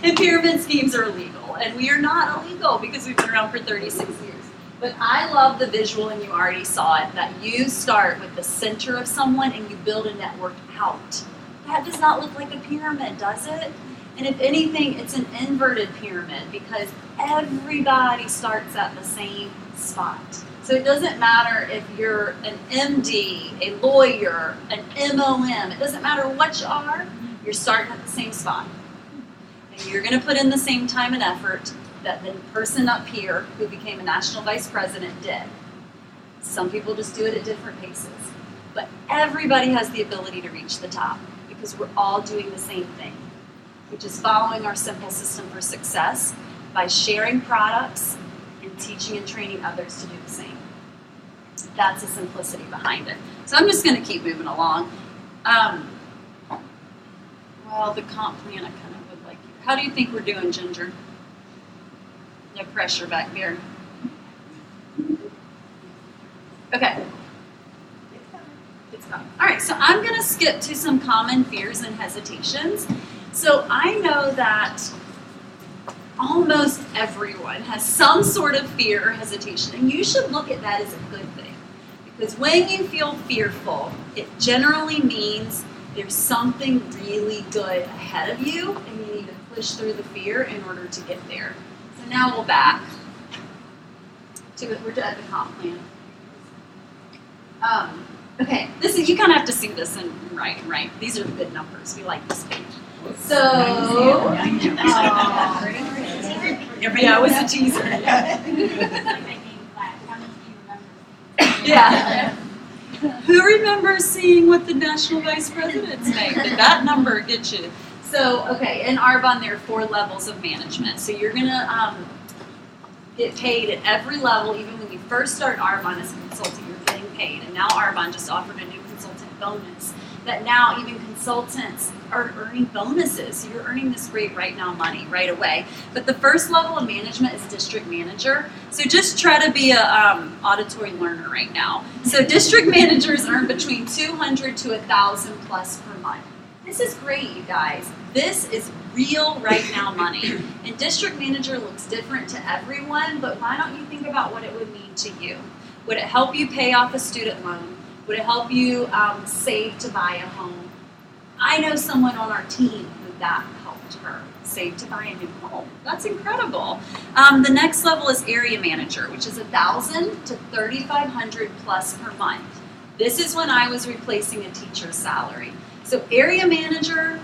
And pyramid schemes are illegal. And we are not illegal because we've been around for 36 years. But I love the visual, and you already saw it, that you start with the center of someone and you build a network out. That does not look like a pyramid, does it? And if anything, it's an inverted pyramid because everybody starts at the same spot. So it doesn't matter if you're an MD, a lawyer, an MOM, it doesn't matter what you are, you're starting at the same spot. And you're going to put in the same time and effort that the person up here who became a national vice president did. Some people just do it at different paces. But everybody has the ability to reach the top because we're all doing the same thing, which is following our simple system for success by sharing products and teaching and training others to do the same. That's the simplicity behind it. So I'm just going to keep moving along. Well, the comp plan I kind of would like you. How do you think we're doing, Ginger? No pressure back there. Okay. It's coming. All right, so I'm going to skip to some common fears and hesitations. So I know that almost everyone has some sort of fear or hesitation, and you should look at that as a good thing. Because when you feel fearful, it generally means there's something really good ahead of you, and you need to push through the fear in order to get there. So now we'll back to it. We're at the comp plan. Okay, this is, you kind of have to see this and right. These are good numbers. We like this page. So, yeah, it was a teaser. Yeah. Who remembers seeing what the national vice presidents make? Did that number get you? So, okay, in Arbonne there are 4 levels of management. So you're gonna get paid at every level. Even when you first start Arbonne as a consultant, you're getting paid. And now Arbonne just offered a new consultant bonus. That now even consultants are earning bonuses. So you're earning this great right now money right away. But the first level of management is district manager. So just try to be a auditory learner right now. So district managers earn between 200 to 1,000 plus per month. This is great, you guys. This is real right now money. And district manager looks different to everyone, but why don't you think about what it would mean to you? Would it help you pay off a student loan? Would it help you save to buy a home? I know someone on our team who that helped her save to buy a new home. That's incredible. The next level is area manager, which is 1,000 to 3,500 plus per month. This is when I was replacing a teacher's salary. So area manager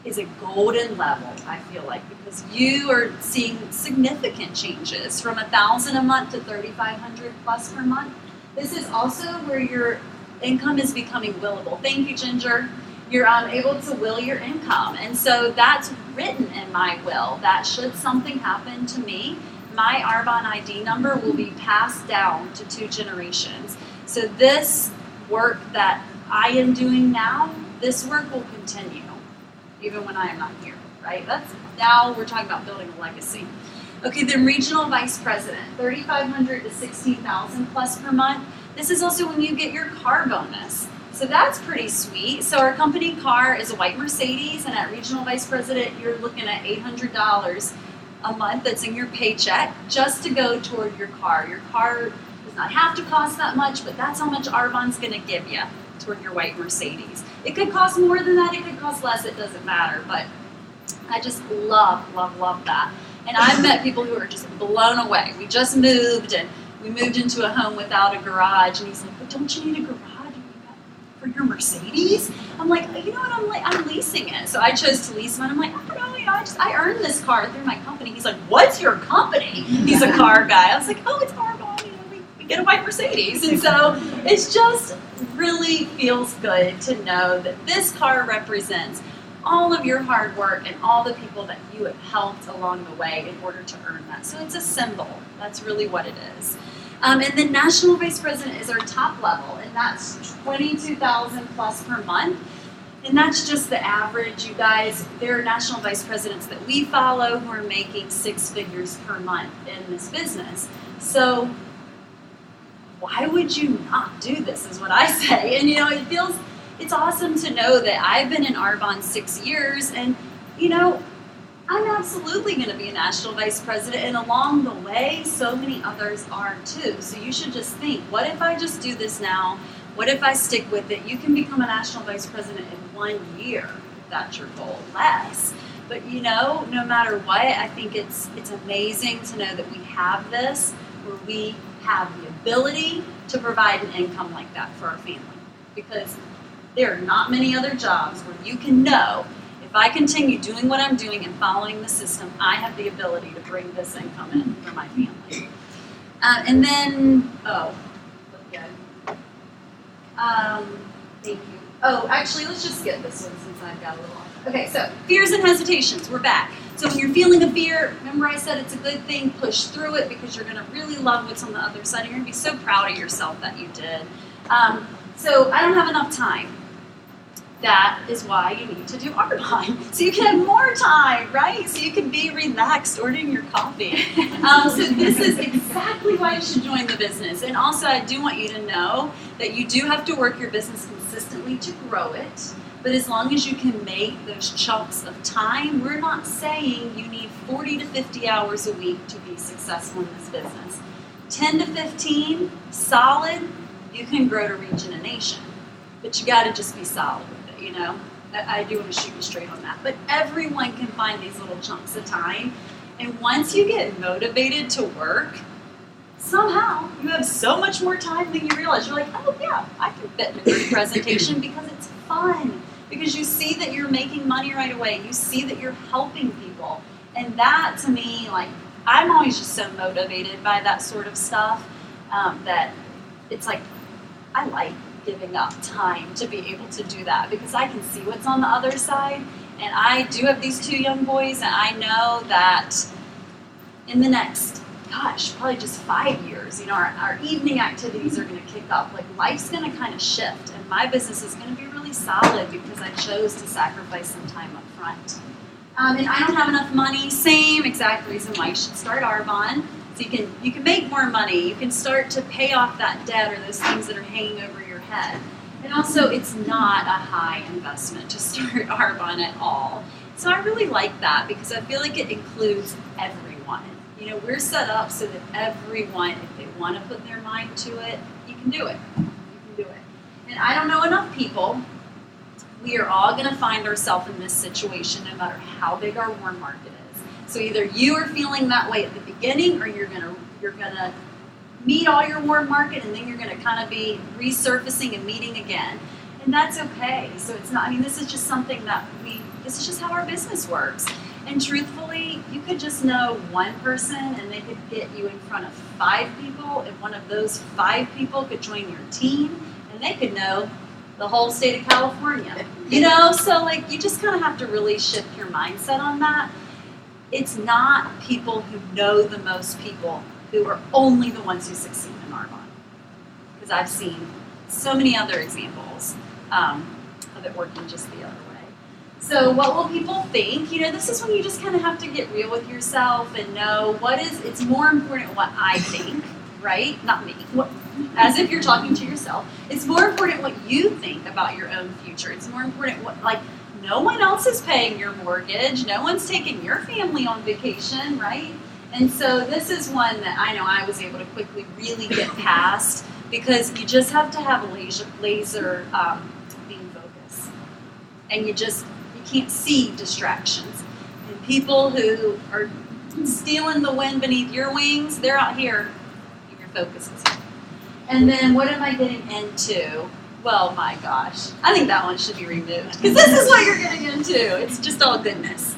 is a golden level, I feel like, because you are seeing significant changes from 1,000 a month to 3,500 plus per month. This is also where your income is becoming willable. Thank you, Ginger. You're able to will your income. And so that's written in my will that should something happen to me, my Arbonne ID number will be passed down to 2 generations. So this work that I am doing now, this work will continue even when I am not here, right? Now we're talking about building a legacy. Okay, then regional vice president, 3,500 to 16,000 plus per month. This is also when you get your car bonus. So that's pretty sweet. So our company car is a white Mercedes, and at regional vice president, you're looking at $800 a month that's in your paycheck just to go toward your car. Your car does not have to cost that much, but that's how much Arbonne's gonna give you toward your white Mercedes. It could cost more than that, it could cost less, it doesn't matter, but I just love that. And I've met people who are just blown away. We just moved, and we moved into a home without a garage, and he's like, but don't you need a garage for your Mercedes? I'm like, you know what, I'm leasing it. So I chose to lease one. I'm like, I don't know, I earned this car through my company. He's like, what's your company? He's a car guy. I was like, oh, it's Arbonne, we get a white Mercedes. And so it's just really feels good to know that this car represents all of your hard work and all the people that you have helped along the way in order to earn that. So it's a symbol. That's really what it is. And then national vice president is our top level, and that's 22,000 plus per month. And that's just the average, you guys. There are national vice presidents that we follow who are making 6 figures per month in this business. So why would you not do this, is what I say. And it's awesome to know that I've been in Arbonne 6 years, and I'm absolutely going to be a national vice president, and along the way, so many others are too. So you should just think, what if I just do this now? What if I stick with it? You can become a national vice president in 1 year, if that's your goal. Less. But no matter what, I think it's amazing to know that we have this, where we have the ability to provide an income like that for our family. Because there are not many other jobs where you can know, if I continue doing what I'm doing and following the system, I have the ability to bring this income in for my family. And then, thank you. Oh, actually, let's just skip this one since I've got a little off. Okay, so fears and hesitations, we're back. So when you're feeling a fear, remember I said it's a good thing, push through it because you're going to really love what's on the other side. You're going to be so proud of yourself that you did. So I don't have enough time. That is why you need to do Arbonne. So you can have more time, right? So you can be relaxed ordering your coffee. So this is exactly why you should join the business. And also I do want you to know that you do have to work your business consistently to grow it. But as long as you can make those chunks of time, we're not saying you need 40 to 50 hours a week to be successful in this business. 10 to 15, solid, you can grow to reach in a nation. But you got to just be solid with it, I do want to shoot you straight on that. But everyone can find these little chunks of time. And once you get motivated to work, somehow you have so much more time than you realize. You're like, oh yeah, I can fit in a group presentation because it's fun. Because you see that you're making money right away. You see that you're helping people. And that, to me, I'm always just so motivated by that sort of stuff that it's like, I like giving up time to be able to do that because I can see what's on the other side. And I do have these 2 young boys, and I know that in the next, probably just 5 years, our evening activities are going to kick up. Life's going to kind of shift, and my business is going to be really solid because I chose to sacrifice some time up front. And I don't have enough money. Same exact reason why you should start Arbonne. So you can make more money. You can start to pay off that debt or those things that are hanging over your head. And also, it's not a high investment to start Arbonne at all. So I really like that because I feel like it includes everyone. We're set up so that everyone, if they want to put their mind to it, you can do it. You can do it. And I don't know enough people. We are all going to find ourselves in this situation no matter how big our warm market is. So either you are feeling that way at the beginning, or you're gonna meet all your warm market, and then you're gonna kind of be resurfacing and meeting again, and that's okay. So it's not. This is just something that this is just how our business works. And truthfully, you could just know one person, and they could get you in front of 5 people, and one of those 5 people could join your team, and they could know the whole state of California. So you just kind of have to really shift your mindset on that. It's not people who know the most people who are only the ones who succeed in Arbonne. Because I've seen so many other examples of it working just the other way. So what will people think? This is when you just kind of have to get real with yourself and know it's more important what I think, right? Not me. As if you're talking to yourself. It's more important what you think about your own future. It's more important no one else is paying your mortgage. No one's taking your family on vacation, right? And so this is one that I know I was able to quickly really get past because you just have to have a laser beam focus. And you can't see distractions. And people who are stealing the wind beneath your wings, they're out here and your focus is here. And then what am I getting into? Well, my gosh. I think that one should be removed because this is what you're getting into. It's just all goodness.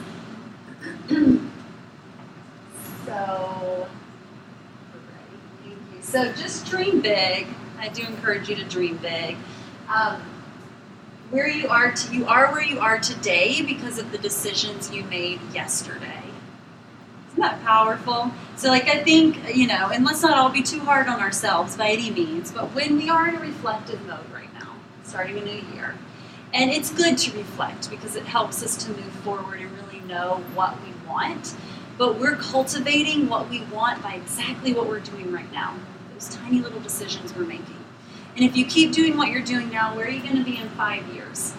So just dream big. I do encourage you to dream big. Where you are where you are today because of the decisions you made yesterday. Isn't that powerful? So I think, and let's not all be too hard on ourselves by any means, but when we are in a reflective mode right now, starting a new year, and it's good to reflect because it helps us to move forward and really know what we want, but we're cultivating what we want by exactly what we're doing right now, those tiny little decisions we're making. And if you keep doing what you're doing now, where are you going to be in 5 years?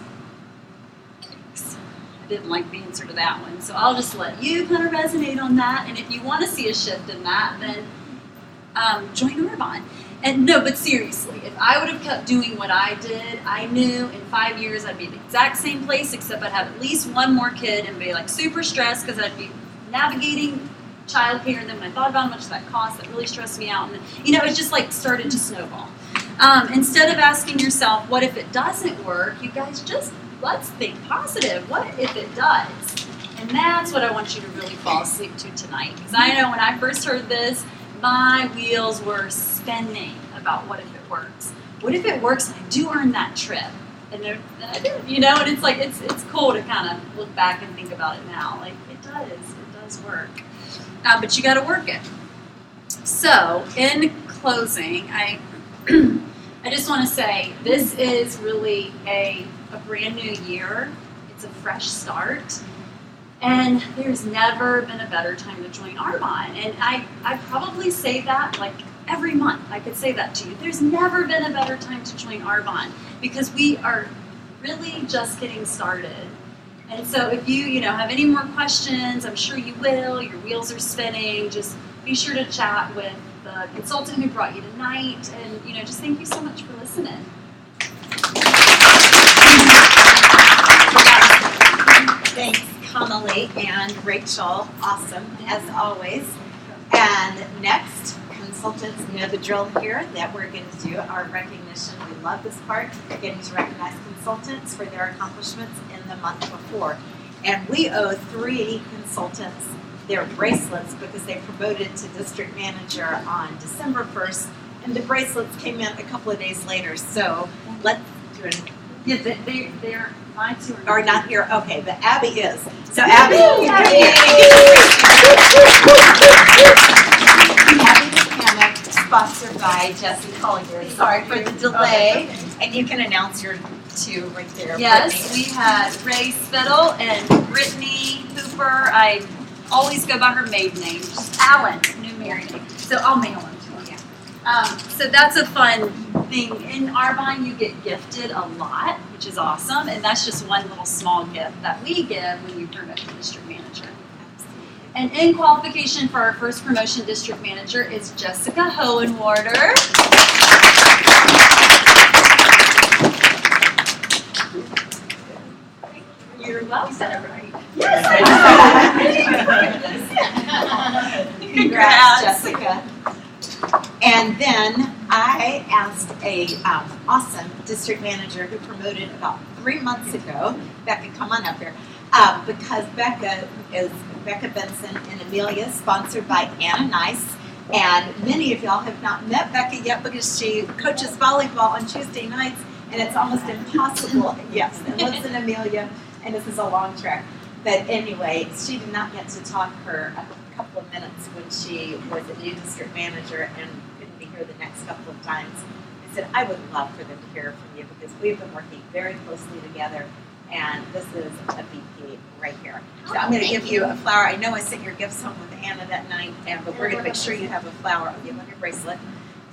Didn't like the answer to that one, so I'll just let you kind of resonate on that. And if you want to see a shift in that, then join Arbonne. And no, but seriously, if I would have kept doing what I did, I knew in 5 years I'd be in the exact same place, except I'd have at least one more kid and be like super stressed because I'd be navigating childcare. And then when I thought about how much that cost, that really stressed me out. And then, it just like started to snowball. Instead of asking yourself, what if it doesn't work, you guys just let's think positive. What if it does? And that's what I want you to really fall asleep to tonight. Because I know when I first heard this, my wheels were spinning about what if it works. What if it works and I do earn that trip? And I did, and it's like, it's cool to kind of look back and think about it now. Like, it does work. But you got to work it. So, in closing, I just want to say this is really a brand new year. It's a fresh start. And there's never been a better time to join Arbonne. And I probably say that like every month. I could say that to you. There's never been a better time to join Arbonne because we are really just getting started. And so if you have any more questions, I'm sure you will. Your wheels are spinning. Just be sure to chat with the consultant who brought you tonight. And just thank you so much for listening. Thanks, Connelly and Rachel. Awesome, as always. And next, consultants know the drill here that we're going to do our recognition. We love this part, getting to recognize consultants for their accomplishments in the month before. And we owe 3 consultants their bracelets because they promoted to district manager on December 1st, and the bracelets came in a couple of days later. So let's do it. Yeah, they're mine too. Are not here? Okay, but Abby is. So Abby, Abby Mechanic, sponsored by Jesse Collier. Sorry for the delay. And you can announce your 2 right there. Yes, Brittany. we had Ray Spittle and Brittany Hooper. I always go by her maiden name, just Allen, new married name. So I'll mail them to her. Yeah. So that's a fun thing. In Arbonne, you get gifted a lot, which is awesome, and that's just one little small gift that we give when you promote to district manager. And in qualification for our first promotion district manager is Jessica Hohenwarder. You're welcome. Right? Yes. Congrats, Jessica. And then I asked a awesome district manager who promoted about 3 months ago. Becca, come on up here. Because Becca is Becca Benson and Amelia, sponsored by Anna Nice. And many of y'all have not met Becca yet because she coaches volleyball on Tuesday nights, and it's almost impossible. Yes, and lives in Amelia, and this is a long trek. But anyway, she did not get to talk her a couple of minutes when she was a new district manager and couldn't be here the next couple of times. I said, I would love for them to hear from you because we've been working very closely together, and this is a VP right here. So I'm going to give you a flower. I know I sent your gifts home with Anna that night, but we're going to make sure you have a flower. I'll give you your bracelet,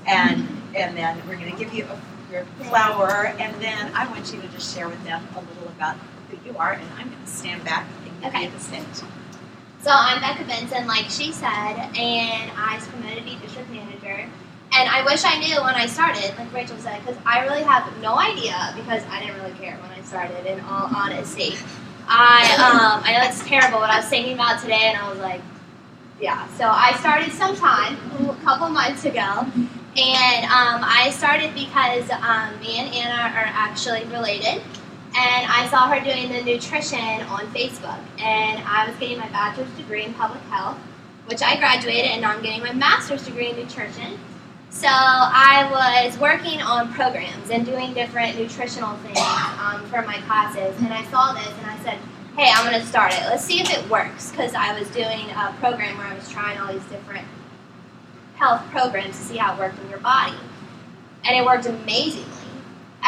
and then we're going to give you your flower, and then I want you to just share with them a little about who you are, and I'm going to stand back and give you the stage. So I'm Becca Benson, like she said, and I was promoted to be district manager. And I wish I knew when I started, like Rachel said, because I really have no idea because I didn't really care when I started, in all honesty. I know it's terrible what I was thinking about today, and I was like, yeah. So I started sometime, a couple months ago, and I started because me and Anna are actually related. And I saw her doing the nutrition on Facebook. And I was getting my bachelor's degree in public health, which I graduated, and now I'm getting my master's degree in nutrition. So I was working on programs and doing different nutritional things for my classes. And I saw this, and I said, hey, I'm going to start it. Let's see if it works. Because I was doing a program where I was trying all these different health programs to see how it worked in your body. And it worked amazingly.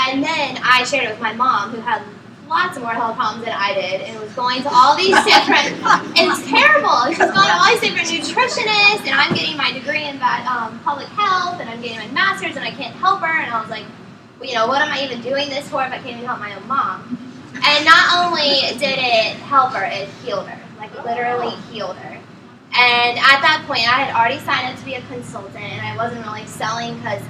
And then I shared it with my mom, who had lots more health problems than I did, and was going to all these different, and it's terrible, she was going to all these different nutritionists, and I'm getting my degree in public health, and I'm getting my master's, and I can't help her, and I was like, well, what am I even doing this for if I can't even help my own mom? And not only did it help her, it healed her, like literally healed her. And at that point, I had already signed up to be a consultant, and I wasn't really selling because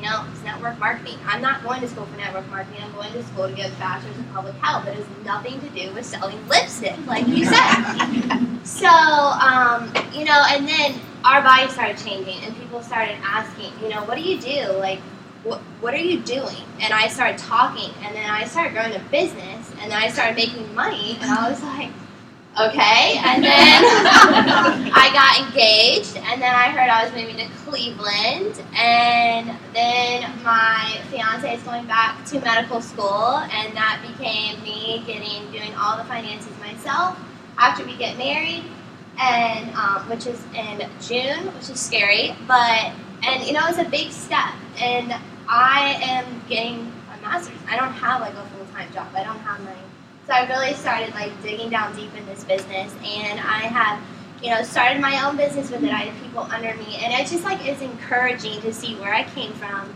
You know, it's network marketing. I'm not going to school for network marketing. I'm going to school to get a bachelor's in public health. It has nothing to do with selling lipstick, like you said. So, you know, and then our body started changing, and people started asking, you know, what do you do? Like, what are you doing? And I started talking, and then I started growing a business, and then I started making money, and I was like, okay. And then I got engaged, and then I heard I was moving to Cleveland, and then my fiance is going back to medical school, and that became me doing all the finances myself after we get married, and which is in June, which is scary, and you know, it's a big step, and I am getting a master's. I don't have like a full-time job. I don't have money. So I really started like digging down deep in this business, and I have, you know, started my own business with it. I have people under me, and it's just like, it's encouraging to see where I came from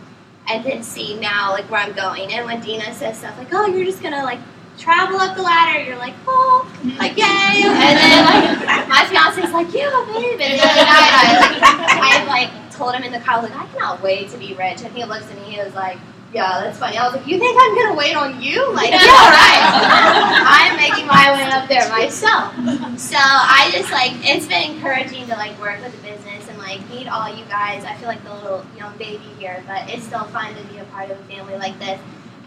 and then see now like where I'm going. And when Dina says stuff like, oh, you're just gonna like travel up the ladder, you're like, oh, like yay. And then like my fiance's like, yeah, babe. And then I like told him in the car, I was like, I cannot wait to be rich. And he looks at me, he was like, yeah, that's funny. I was like, you think I'm going to wait on you? Like, yeah, right. I'm making my way up there myself. So I just, like, it's been encouraging to, like, work with the business and, like, meet all you guys. I feel like the little young baby here, but it's still fun to be a part of a family like this.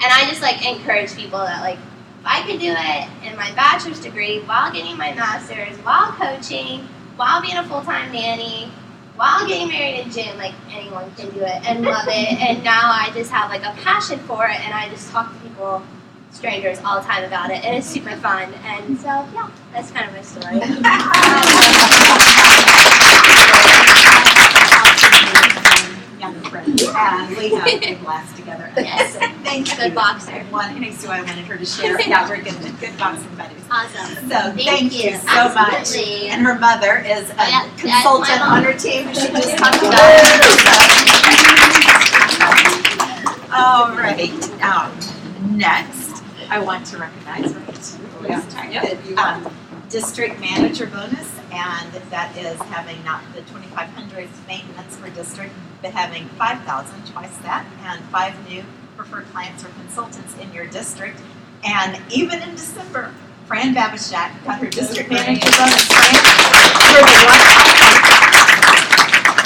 And I just, like, encourage people that, like, if I could do it in my bachelor's degree while getting my master's, while coaching, while being a full-time nanny, while getting married in June, like, anyone can do it and love it. And now I just have, like, a passion for it, and I just talk to people, strangers, all the time about it, and it's super fun. And so, yeah, that's kind of my story. Young friends, and we have a good blast together. Yes. So thank you. Good boxer. So I wanted her to share. Yeah, we're good boxing buddies. Awesome. So thank you so much. Absolutely. And her mother is a yeah, consultant my mom. on her team. She just talked about it. All right. Next, I want to recognize the district manager bonus, and that is having not the 2,500 maintenance for district, but having 5,000, twice that, and 5 new preferred clients or consultants in your district. And even in December, Fran Babishak got her district manager bonus. Fran, you're the one.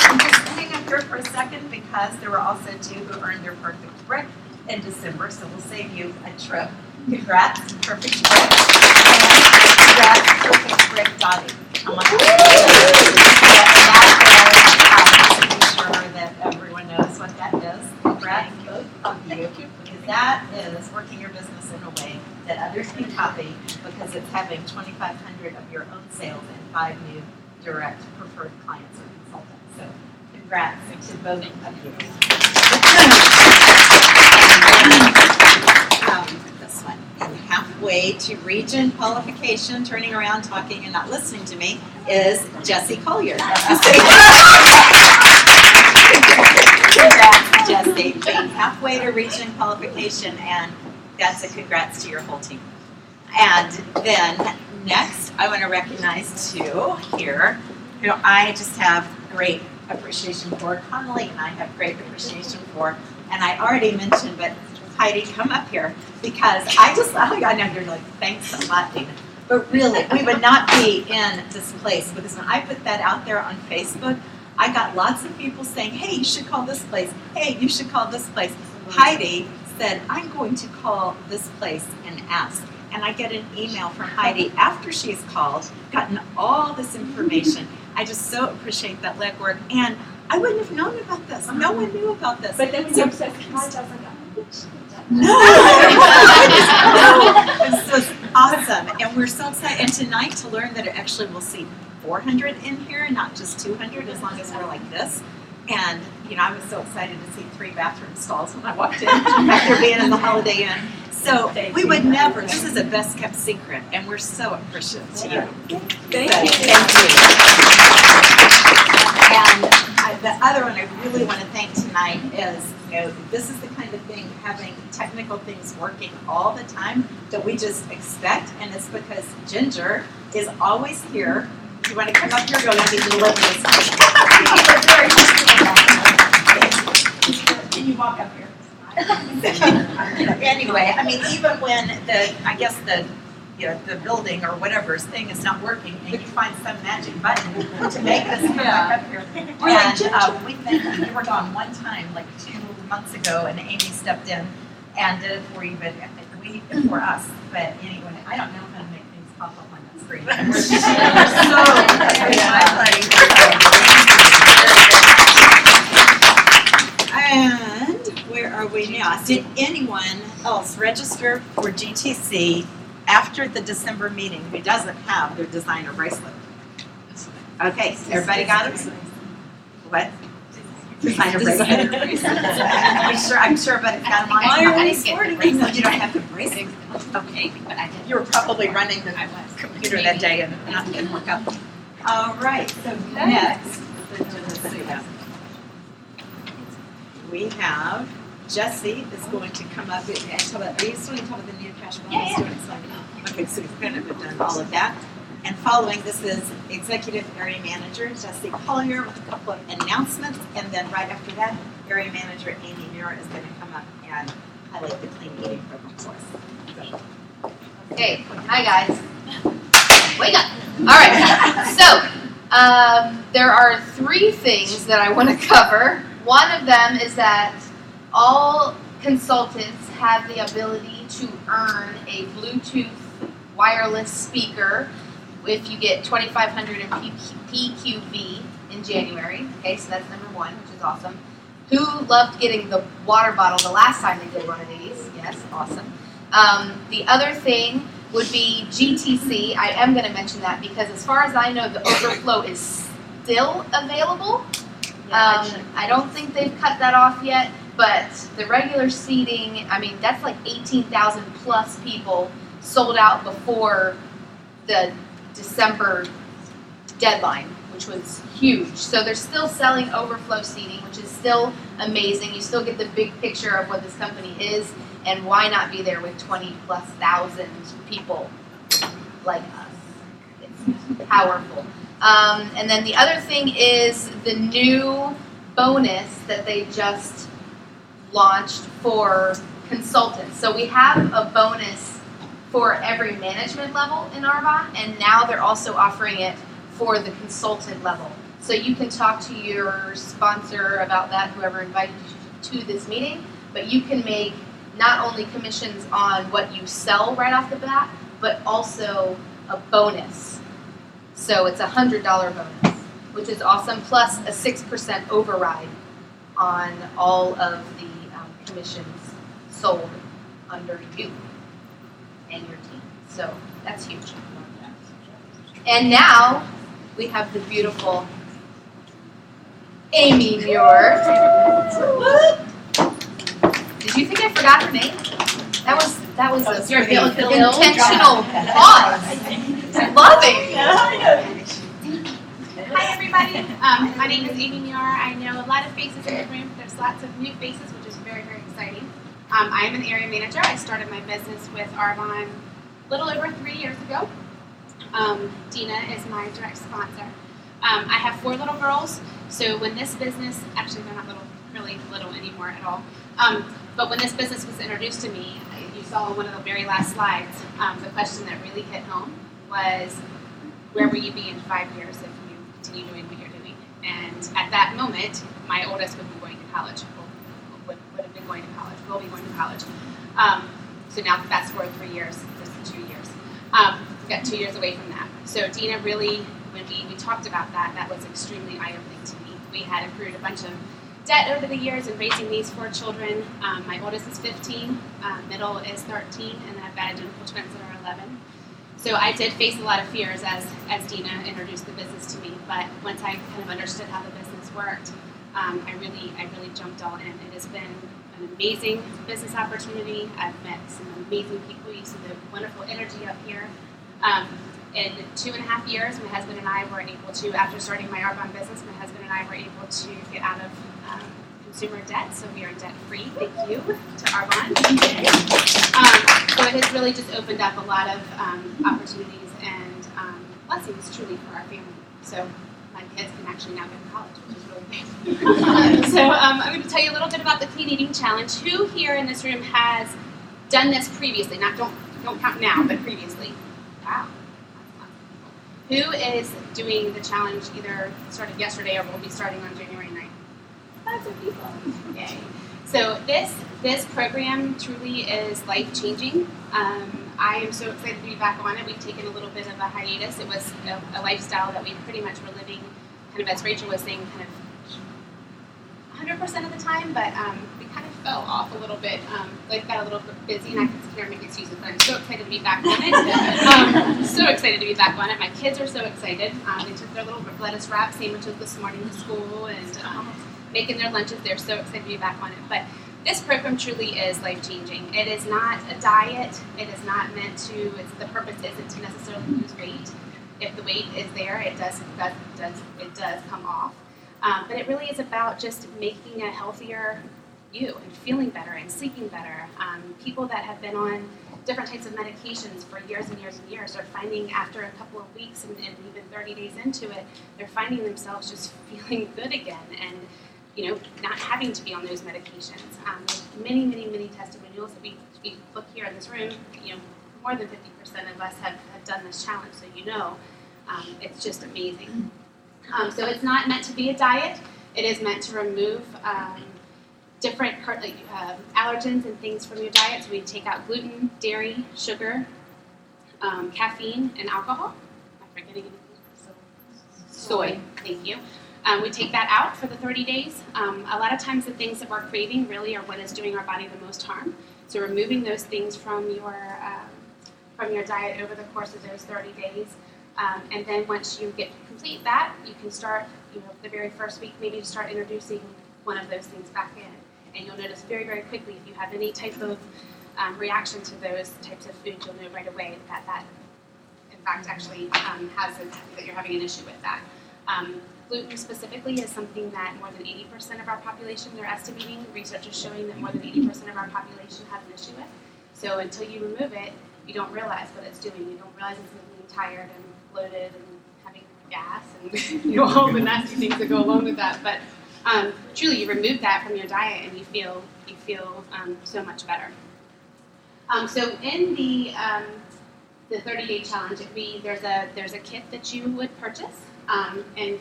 I'm just hang up here for a second because there were also 2 who earned their perfect brick in December, so we'll save you a trip. Congrats, perfect brick. And congrats, perfect brick, Dottie. Come on. That is, to be sure that everyone knows what that is. Congrats, both of you, because that is working your business in a way that others can copy, because it's having 2,500 of your own sales and 5 new direct preferred clients or consultants. So congrats to both of you. This one. And halfway to region qualification, turning around, talking, and not listening to me, is Jessie Collier. Congrats, Jessie, being halfway to region qualification, and that's a congrats to your whole team. And then next, I want to recognize 2 here who I just have great appreciation for. Connelly and I have great appreciation for, and I already mentioned, but Heidi, come up here, because I know you're like, thanks so much, Dina. But really, we would not be in this place, because when I put that out there on Facebook, I got lots of people saying, hey, you should call this place. Hey, you should call this place. Heidi said, I'm going to call this place and ask. And I get an email from Heidi after she's called, gotten all this information. I just so appreciate that legwork. And I wouldn't have known about this. No one knew about this. But then when you said college, I was like, no, this was awesome, and we're so excited. And tonight to learn that it actually will seat 400 in here, not just 200, as long as we're like this. And you know, I was so excited to see 3 bathroom stalls when I walked in after being in the Holiday Inn. So we would never. This is a best kept secret, and we're so appreciative to you. Thank you. And the other one I really want to thank tonight is, you know, this is the kind of thing, having technical things working all the time that we just expect, and it's because Ginger is always here. Do you want to come up here? You'll need to deliver this. Can you walk up here? Anyway, I mean, even when the building or whatever's thing is not working, and you find some magic button to make us come back up here. And we thank you. You were gone one time, like 2 months ago, and Amy stepped in and did it for you, but for us. But anyway, I don't know how to make things pop up on that screen. And where are we now? Did anyone else register for GTC after the December meeting who doesn't have their designer bracelet? Okay, everybody got it? What? Designer bracelet. I'm sure, but it's got them on. I didn't get the bracelet. You don't have the bracelet. Okay, but I did. You were probably running the computer that day and not didn't work up. All right, so next, we have Jesse is going to come up and tell about, are you still going to talk about the new cash balance? Yeah. Okay, so we've kind of done all of that. And following this is Executive Area Manager Jesse Collier with a couple of announcements, and then right after that, Area Manager Amy Muir is going to come up and highlight the clean eating program for us. Okay, hi guys. Wake up. All right, so there are 3 things that I want to cover. One of them is that all consultants have the ability to earn a Bluetooth wireless speaker if you get 2,500 in PQV in January. Okay, so that's number 1, which is awesome. Who loved getting the water bottle the last time they did one of these? Yes, awesome. The other thing would be GTC. I am going to mention that because as far as I know, the overflow is still available. I don't think they've cut that off yet, but the regular seating, I mean, that's like 18,000 plus people sold out before the December deadline, which was huge. So they're still selling overflow seating, which is still amazing. You still get the big picture of what this company is, and why not be there with 20,000+ people like us? It's powerful. And then the other thing is the new bonus that they just launched for consultants. So we have a bonus for every management level in Arbonne, and now they're also offering it for the consultant level. So you can talk to your sponsor about that, whoever invited you to this meeting, but you can make not only commissions on what you sell right off the bat, but also a bonus. So it's a $100 bonus, which is awesome, plus a 6% override on all of the commissions sold under you and your team. So that's huge. And now we have the beautiful Amy Muir. Did you think I forgot her name? That was a intentional pause. I love it. Hi everybody, my name is Amy Muir. I know a lot of faces in the room. There's lots of new faces, which is very, very exciting. I am an area manager. I started my business with Arbonne a little over 3 years ago. Dina is my direct sponsor. I have 4 little girls, so when this business, actually they're not really little anymore at all, but when this business was introduced to me, you saw on one of the very last slides, the question that really hit home was, where will you be in 5 years if you continue doing what you're doing? And at that moment, my oldest would be going to college, would have been going to college, will be going to college. So now fast forward 3 years, just 2 years. Got 2 years away from that. So Dina really, when we talked about that, that was extremely eye-opening to me. We had accrued a bunch of debt over the years in raising these 4 children. My oldest is 15, middle is 13, and then I've got identical twins that are 11. So I did face a lot of fears as Dina introduced the business to me, but once I kind of understood how the business worked, I really jumped all in. It has been an amazing business opportunity. I've met some amazing people. You see the wonderful energy up here. In 2.5 years, my husband and I were able to, after starting my Arbonne business, my husband and I were able to get out of consumer debt, so we are debt-free. Thank you to Arbonne. So it has really just opened up a lot of opportunities and blessings truly for our family. So my kids can actually now go to college, which is really nice. So I'm going to tell you a little bit about the Clean Eating Challenge. Who here in this room has done this previously? Not don't count now, but previously. Wow. Who is doing the challenge either started yesterday or will be starting on January 9th? Lots of people. Yay. So this program truly is life-changing. I am so excited to be back on it. We've taken a little bit of a hiatus. It was a lifestyle that we pretty much were living, kind of as Rachel was saying, kind of 100% of the time, but we kind of fell off a little bit. Life got a little bit busy, and I can sit here and make excuses, but I'm so excited to be back on it. So excited to be back on it. My kids are so excited. They took their little lettuce wrap sandwiches this morning to school and making their lunches. They're so excited to be back on it. But this program truly is life-changing. It is not a diet. It is not meant to, the purpose isn't to necessarily lose weight. If the weight is there, it does come off. But it really is about just making a healthier you and feeling better and sleeping better. People that have been on different types of medications for years and years and years are finding after a couple of weeks and even 30 days into it, they're finding themselves just feeling good again and not having to be on those medications. Many, many, many testimonials that we look here in this room, more than 50% of us have done this challenge, so it's just amazing. So it's not meant to be a diet. It is meant to remove different allergens and things from your diet. So we take out gluten, dairy, sugar, caffeine, and alcohol. Am I forgetting anything? Soy. Thank you. We take that out for the 30 days. A lot of times the things that we're craving really are what is doing our body the most harm. So removing those things from your diet over the course of those 30 days. And then once you complete that, you can start, the very first week, maybe to start introducing one of those things back in. And you'll notice very, very quickly if you have any type of reaction to those types of foods, you'll know right away that in fact actually that you're having an issue with that. Gluten specifically is something that more than 80% of our population, they're estimating, research is showing that more than 80% of our population has an issue with. So until you remove it, you don't realize what it's doing. You don't realize it's making you tired and bloated and having gas and all the nasty things that go along with that. But truly, you remove that from your diet and you feel so much better. So in the 30-day challenge, there's a kit that you would purchase. And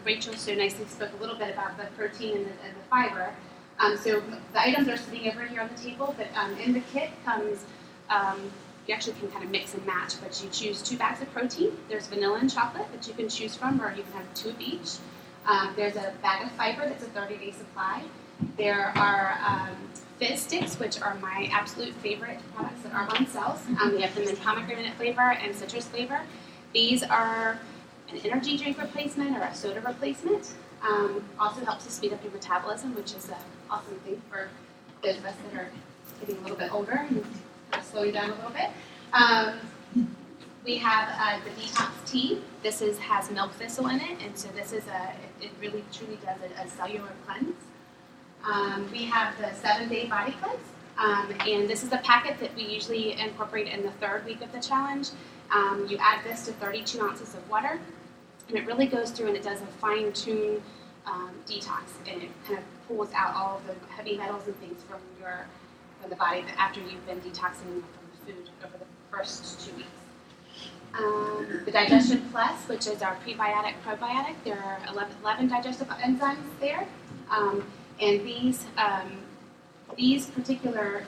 Rachel so nicely spoke a little bit about the protein and the fiber. So the items are sitting over here on the table, but in the kit comes, you actually can kind of mix and match, but you choose 2 bags of protein. There's vanilla and chocolate that you can choose from, or you can have 2 of each. There's a bag of fiber that's a 30-day supply. There are fizz sticks, which are my absolute favorite products that Arbonne sells. We have them in pomegranate flavor and citrus flavor. These are an energy drink replacement or a soda replacement. Also helps to speed up your metabolism, which is an awesome thing for those of us that are getting a little bit older and slowing down a little bit. We have the detox tea. This has milk thistle in it, and so it really truly does a cellular cleanse. We have the 7-day body cleanse, and this is a packet that we usually incorporate in the 3rd week of the challenge. You add this to 32 ounces of water, and it really goes through and it does a fine-tune detox, and it kind of pulls out all of the heavy metals and things from the body after you've been detoxing from the food over the first 2 weeks. The Digestion Plus, which is our prebiotic, probiotic, there are 11 digestive enzymes there, and this particular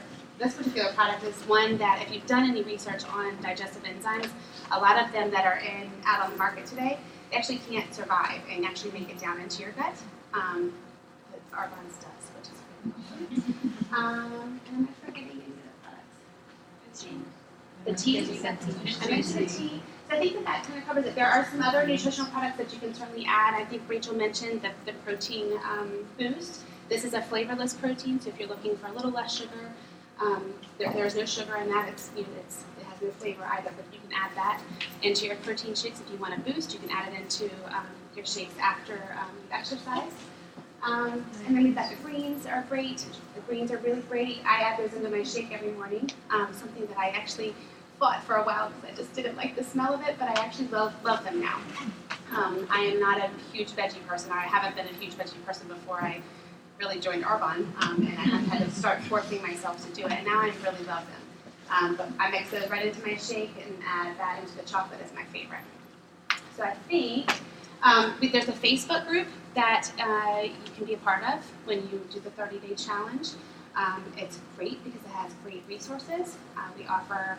product is one that if you've done any research on digestive enzymes, a lot of them that are out on the market today, they actually can't survive and actually make it down into your gut. But Arbonne's does, which is pretty cool. And am I forgetting any of the products? The tea. I mentioned the tea. So I think that kind of covers it. There are some other nutritional products that you can certainly add. I think Rachel mentioned the protein boost. This is a flavorless protein, so if you're looking for a little less sugar, there's no sugar in that. It has no flavor either, but you can add that into your protein shakes. If you want a boost, you can add it into your shakes after exercise. And then we've got the greens are great. The greens are really great. I add those into my shake every morning. Something that I actually fought for a while because I just didn't like the smell of it, but I actually love them now. I am not a huge veggie person. I haven't been a huge veggie person before I really joined Arbonne, and I had to start forcing myself to do it, and now I really love them. But I mix those right into my shake and add that into the chocolate as my favorite. So I think there's a Facebook group that you can be a part of when you do the 30-day challenge. It's great because it has great resources. We offer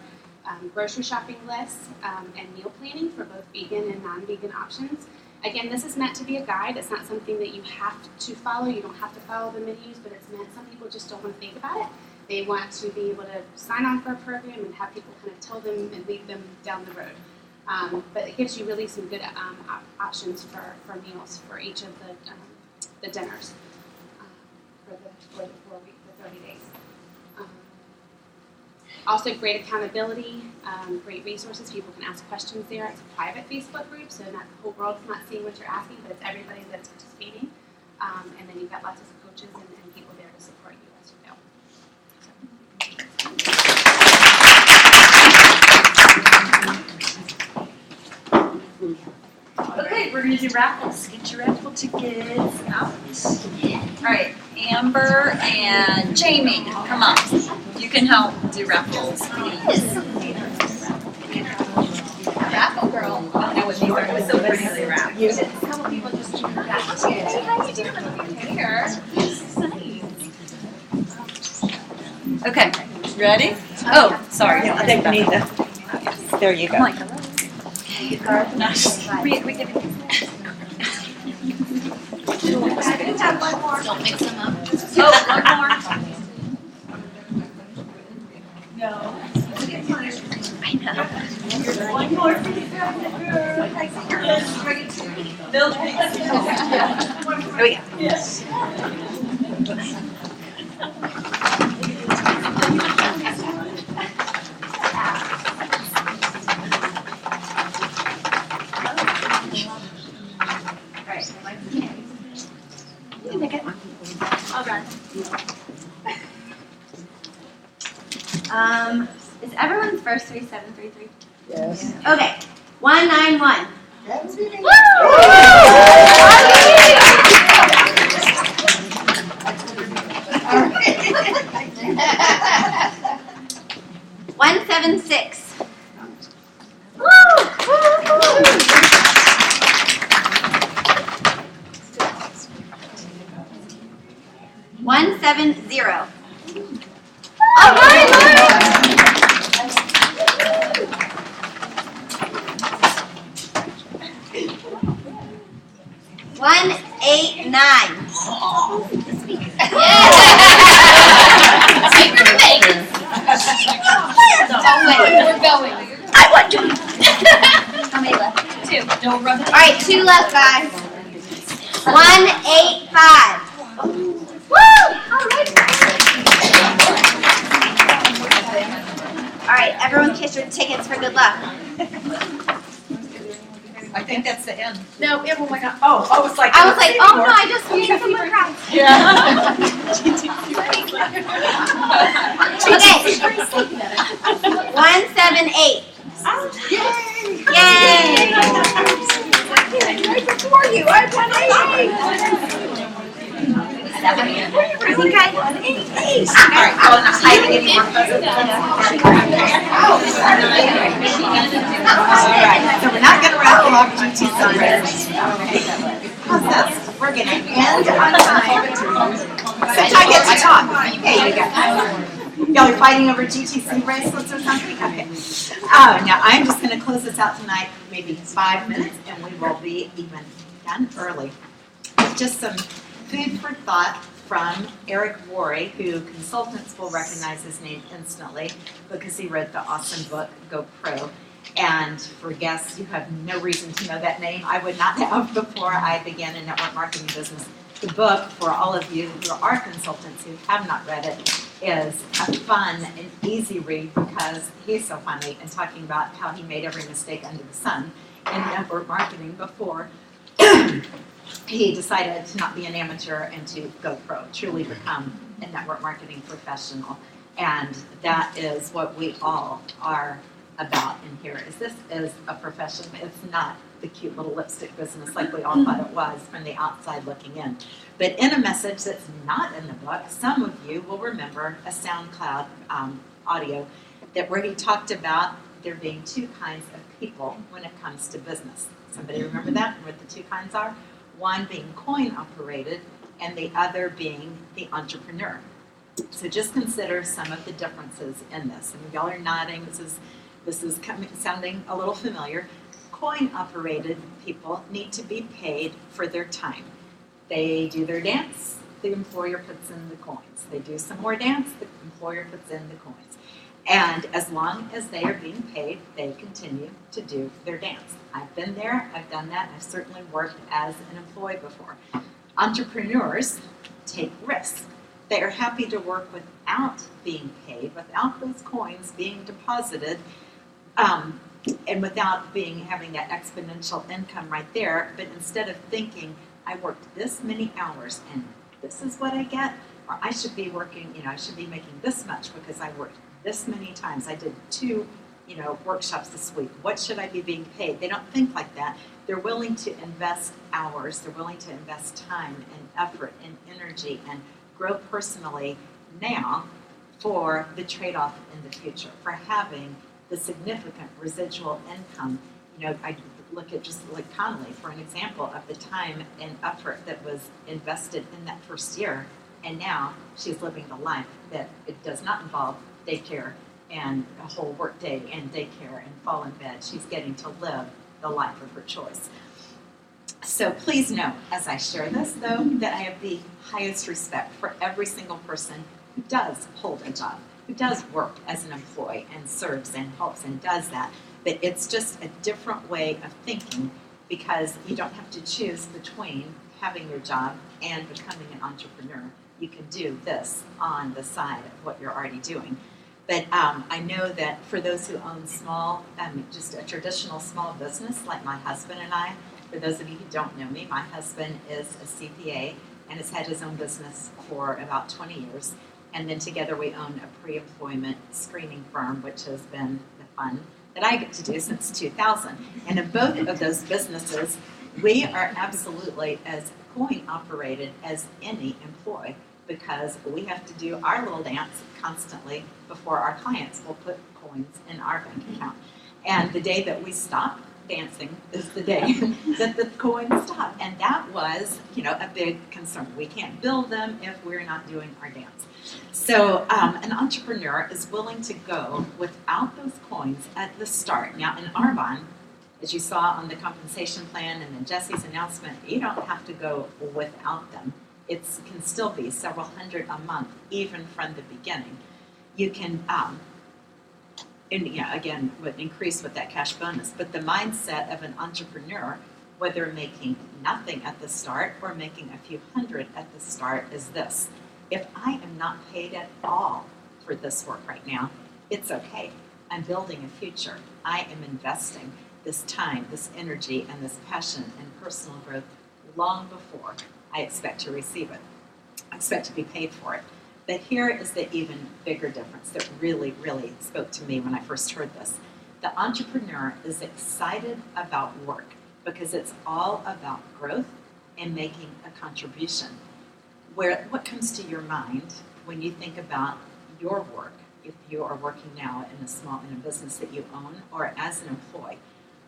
grocery shopping lists and meal planning for both vegan and non-vegan options. Again, this is meant to be a guide. It's not something that you have to follow. You don't have to follow the menus, but it's meant, some people just don't want to think about it. They want to be able to sign on for a program and have people kind of tell them and lead them down the road. But it gives you really some good options for meals for each of the dinners for the 30 days. Also great accountability, great resources. People can ask questions there. It's a private Facebook group, so not the whole world's not seeing what you're asking, but it's everybody that's participating. And then you've got lots of coaches and people there to support you as you go. Okay, we're going to do raffles. Get your raffle tickets out. All right, Amber and Jamie, come on. You can help do raffles, please. Raffle girl. Oh, that was these are so pretty wrapped. A couple people just how you doing with your hair? Okay, ready? Oh, sorry. I think we need to. There you go. I'm like, hello. Nice. Don't mix them up. Oh, one more. No. I know. One more. Here we go. Yes. Is everyone's first 3733? Yes. Okay. 191. Woo! 176. Woo! 170. All right, 189. We're going. I want to. How many left? 2. Don't rub it. All right, 2 left, guys. 185. Woo! All right. All right, everyone kiss your tickets for good luck. I think that's the end. No, oh my God. Oh, I was like, I was like, oh no, I just made it from my prize. Okay. 178. Yay! Right before you, I won 88. I think I won 88. All right, well, I'm not hiding any more presents. All right, so we're not going to raffle off GT Sundays. How's this? We're going to end on time. Since I get to talk. There you go. Y'all are fighting over GTC bracelets or something? Okay. Now, I'm just going to close this out tonight, maybe 5 minutes, and we will be even done early. Just some food for thought from Eric Worre, who consultants will recognize his name instantly because he wrote the awesome book, Go Pro. And for guests who have no reason to know that name, I would not have before I began a network marketing business. The book, for all of you who are consultants who have not read it, is a fun and easy read because he's so funny and talking about how he made every mistake under the sun in network marketing before he decided to not be an amateur and to go pro, truly become a network marketing professional. And that is what we all are about in here is this is a profession. It's not the cute little lipstick business like we all thought it was from the outside looking in. But in a message that's not in the book, some of you will remember a SoundCloud audio where he talked about there being two kinds of people when it comes to business. Somebody remember that, what the two kinds are? One being coin operated and the other being the entrepreneur. So just consider some of the differences in this. And y'all are nodding. This is sounding a little familiar. Coin-operated people need to be paid for their time. They do their dance, the employer puts in the coins. They do some more dance, the employer puts in the coins. And as long as they are being paid, they continue to do their dance. I've been there, I've done that, I've certainly worked as an employee before. Entrepreneurs take risks. They are happy to work without being paid, without those coins being deposited, and without having that exponential income right there. But instead of thinking, I worked this many hours and this is what I get, or I should be working, I should be making this much because I worked this many times. I did 2, workshops this week. What should I be being paid? They don't think like that. They're willing to invest hours. They're willing to invest time and effort and energy and grow personally now for the trade-off in the future, for having the significant residual income. I look at just like Connelly for an example of the time and effort that was invested in that first year, and now she's living a life that it does not involve daycare and a whole work day and daycare and fall in bed. She's getting to live the life of her choice. So please know, as I share this, though, that I have the highest respect for every single person who does hold a job, who does work as an employee and serves and helps and does that. But it's just a different way of thinking, because you don't have to choose between having your job and becoming an entrepreneur. You can do this on the side of what you're already doing. But I know that for those who own small, just a traditional small business like my husband and I, for those of you who don't know me, my husband is a CPA and has had his own business for about 20 years. And then together we own a pre-employment screening firm, which has been the fun that I get to do since 2000. And in both of those businesses, we are absolutely as coin operated as any employee, because we have to do our little dance constantly before our clients will put coins in our bank account. And the day that we stop dancing is the day that the coins stop. And that was, a big concern. We can't bill them if we're not doing our dance. So an entrepreneur is willing to go without those coins at the start. Now in Arbonne, as you saw on the compensation plan and in Jesse's announcement, you don't have to go without them. It can still be several hundred a month, even from the beginning. You can, again, would increase with that cash bonus. But the mindset of an entrepreneur, whether making nothing at the start or making a few hundred at the start, is this: if I am not paid at all for this work right now, it's okay. I'm building a future. I am investing this time, this energy, and this passion and personal growth long before I expect to receive it. I expect to be paid for it. But here is the even bigger difference that really, really spoke to me when I first heard this. The entrepreneur is excited about work because it's all about growth and making a contribution. What comes to your mind when you think about your work, if you are working now in a business that you own or as an employee?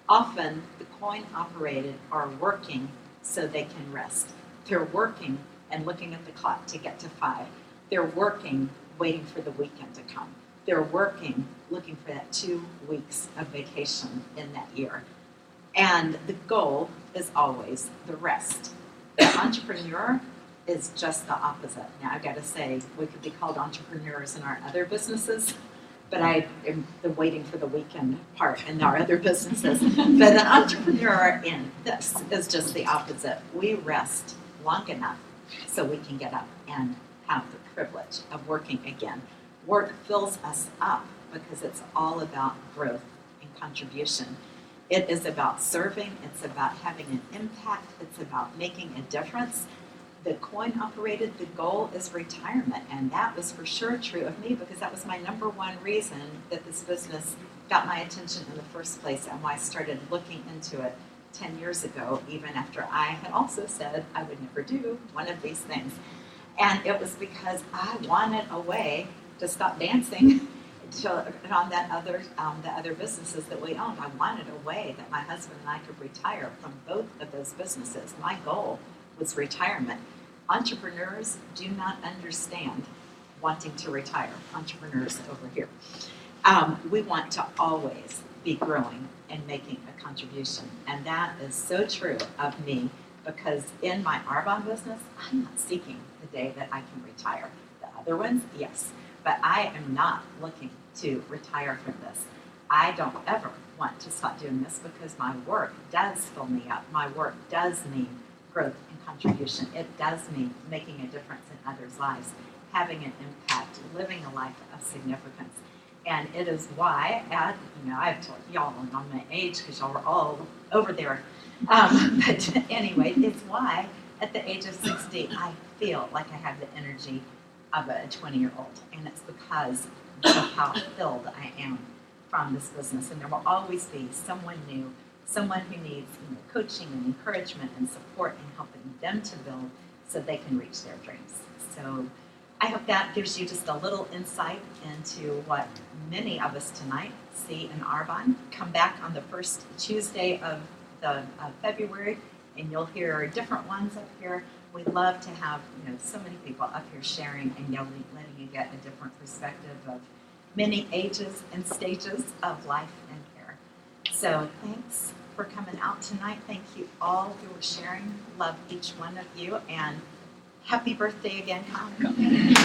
Often the coin operated are working so they can rest. They're working and looking at the clock to get to 5. They're working, waiting for the weekend to come. They're working, looking for that 2 weeks of vacation in that year. And the goal is always the rest. The entrepreneur is just the opposite. Now, I've got to say, we could be called entrepreneurs in our other businesses, but I am the waiting for the weekend part in our other businesses. But an entrepreneur in this is just the opposite. We rest long enough so we can get up and have the privilege of working again. Work fills us up because it's all about growth and contribution. It is about serving. It's about having an impact. It's about making a difference. The coin operated, the goal is retirement. And that was for sure true of me, because that was my number one reason that this business got my attention in the first place and why I started looking into it 10 years ago, even after I had also said I would never do one of these things. And it was because I wanted a way to stop dancing on the other businesses that we owned. I wanted a way that my husband and I could retire from both of those businesses. My goal was retirement. Entrepreneurs do not understand wanting to retire. Entrepreneurs over here. We want to always be growing and making a contribution. And that is so true of me, because in my Arbonne business, I'm not seeking the day that I can retire. The other ones, yes. But I am not looking to retire from this. I don't ever want to stop doing this because my work does fill me up. My work does mean growth and contribution. It does mean making a difference in others' lives, having an impact, living a life of significance. And it is why, I've told y'all on my age because y'all were all over there. But anyway, it's why at the age of 60, I feel like I have the energy of a 20-year-old. And it's because of how filled I am from this business. And there will always be someone new, someone who needs coaching and encouragement and support and helping them to build so they can reach their dreams. So I hope that gives you just a little insight into what many of us tonight see in Arbonne. Come back on the first Tuesday of February, and you'll hear different ones up here. We'd love to have so many people up here sharing and letting you get a different perspective of many ages and stages of life and care. So thanks for coming out tonight. Thank you all who were sharing. Love each one of you, and happy birthday again, Colin.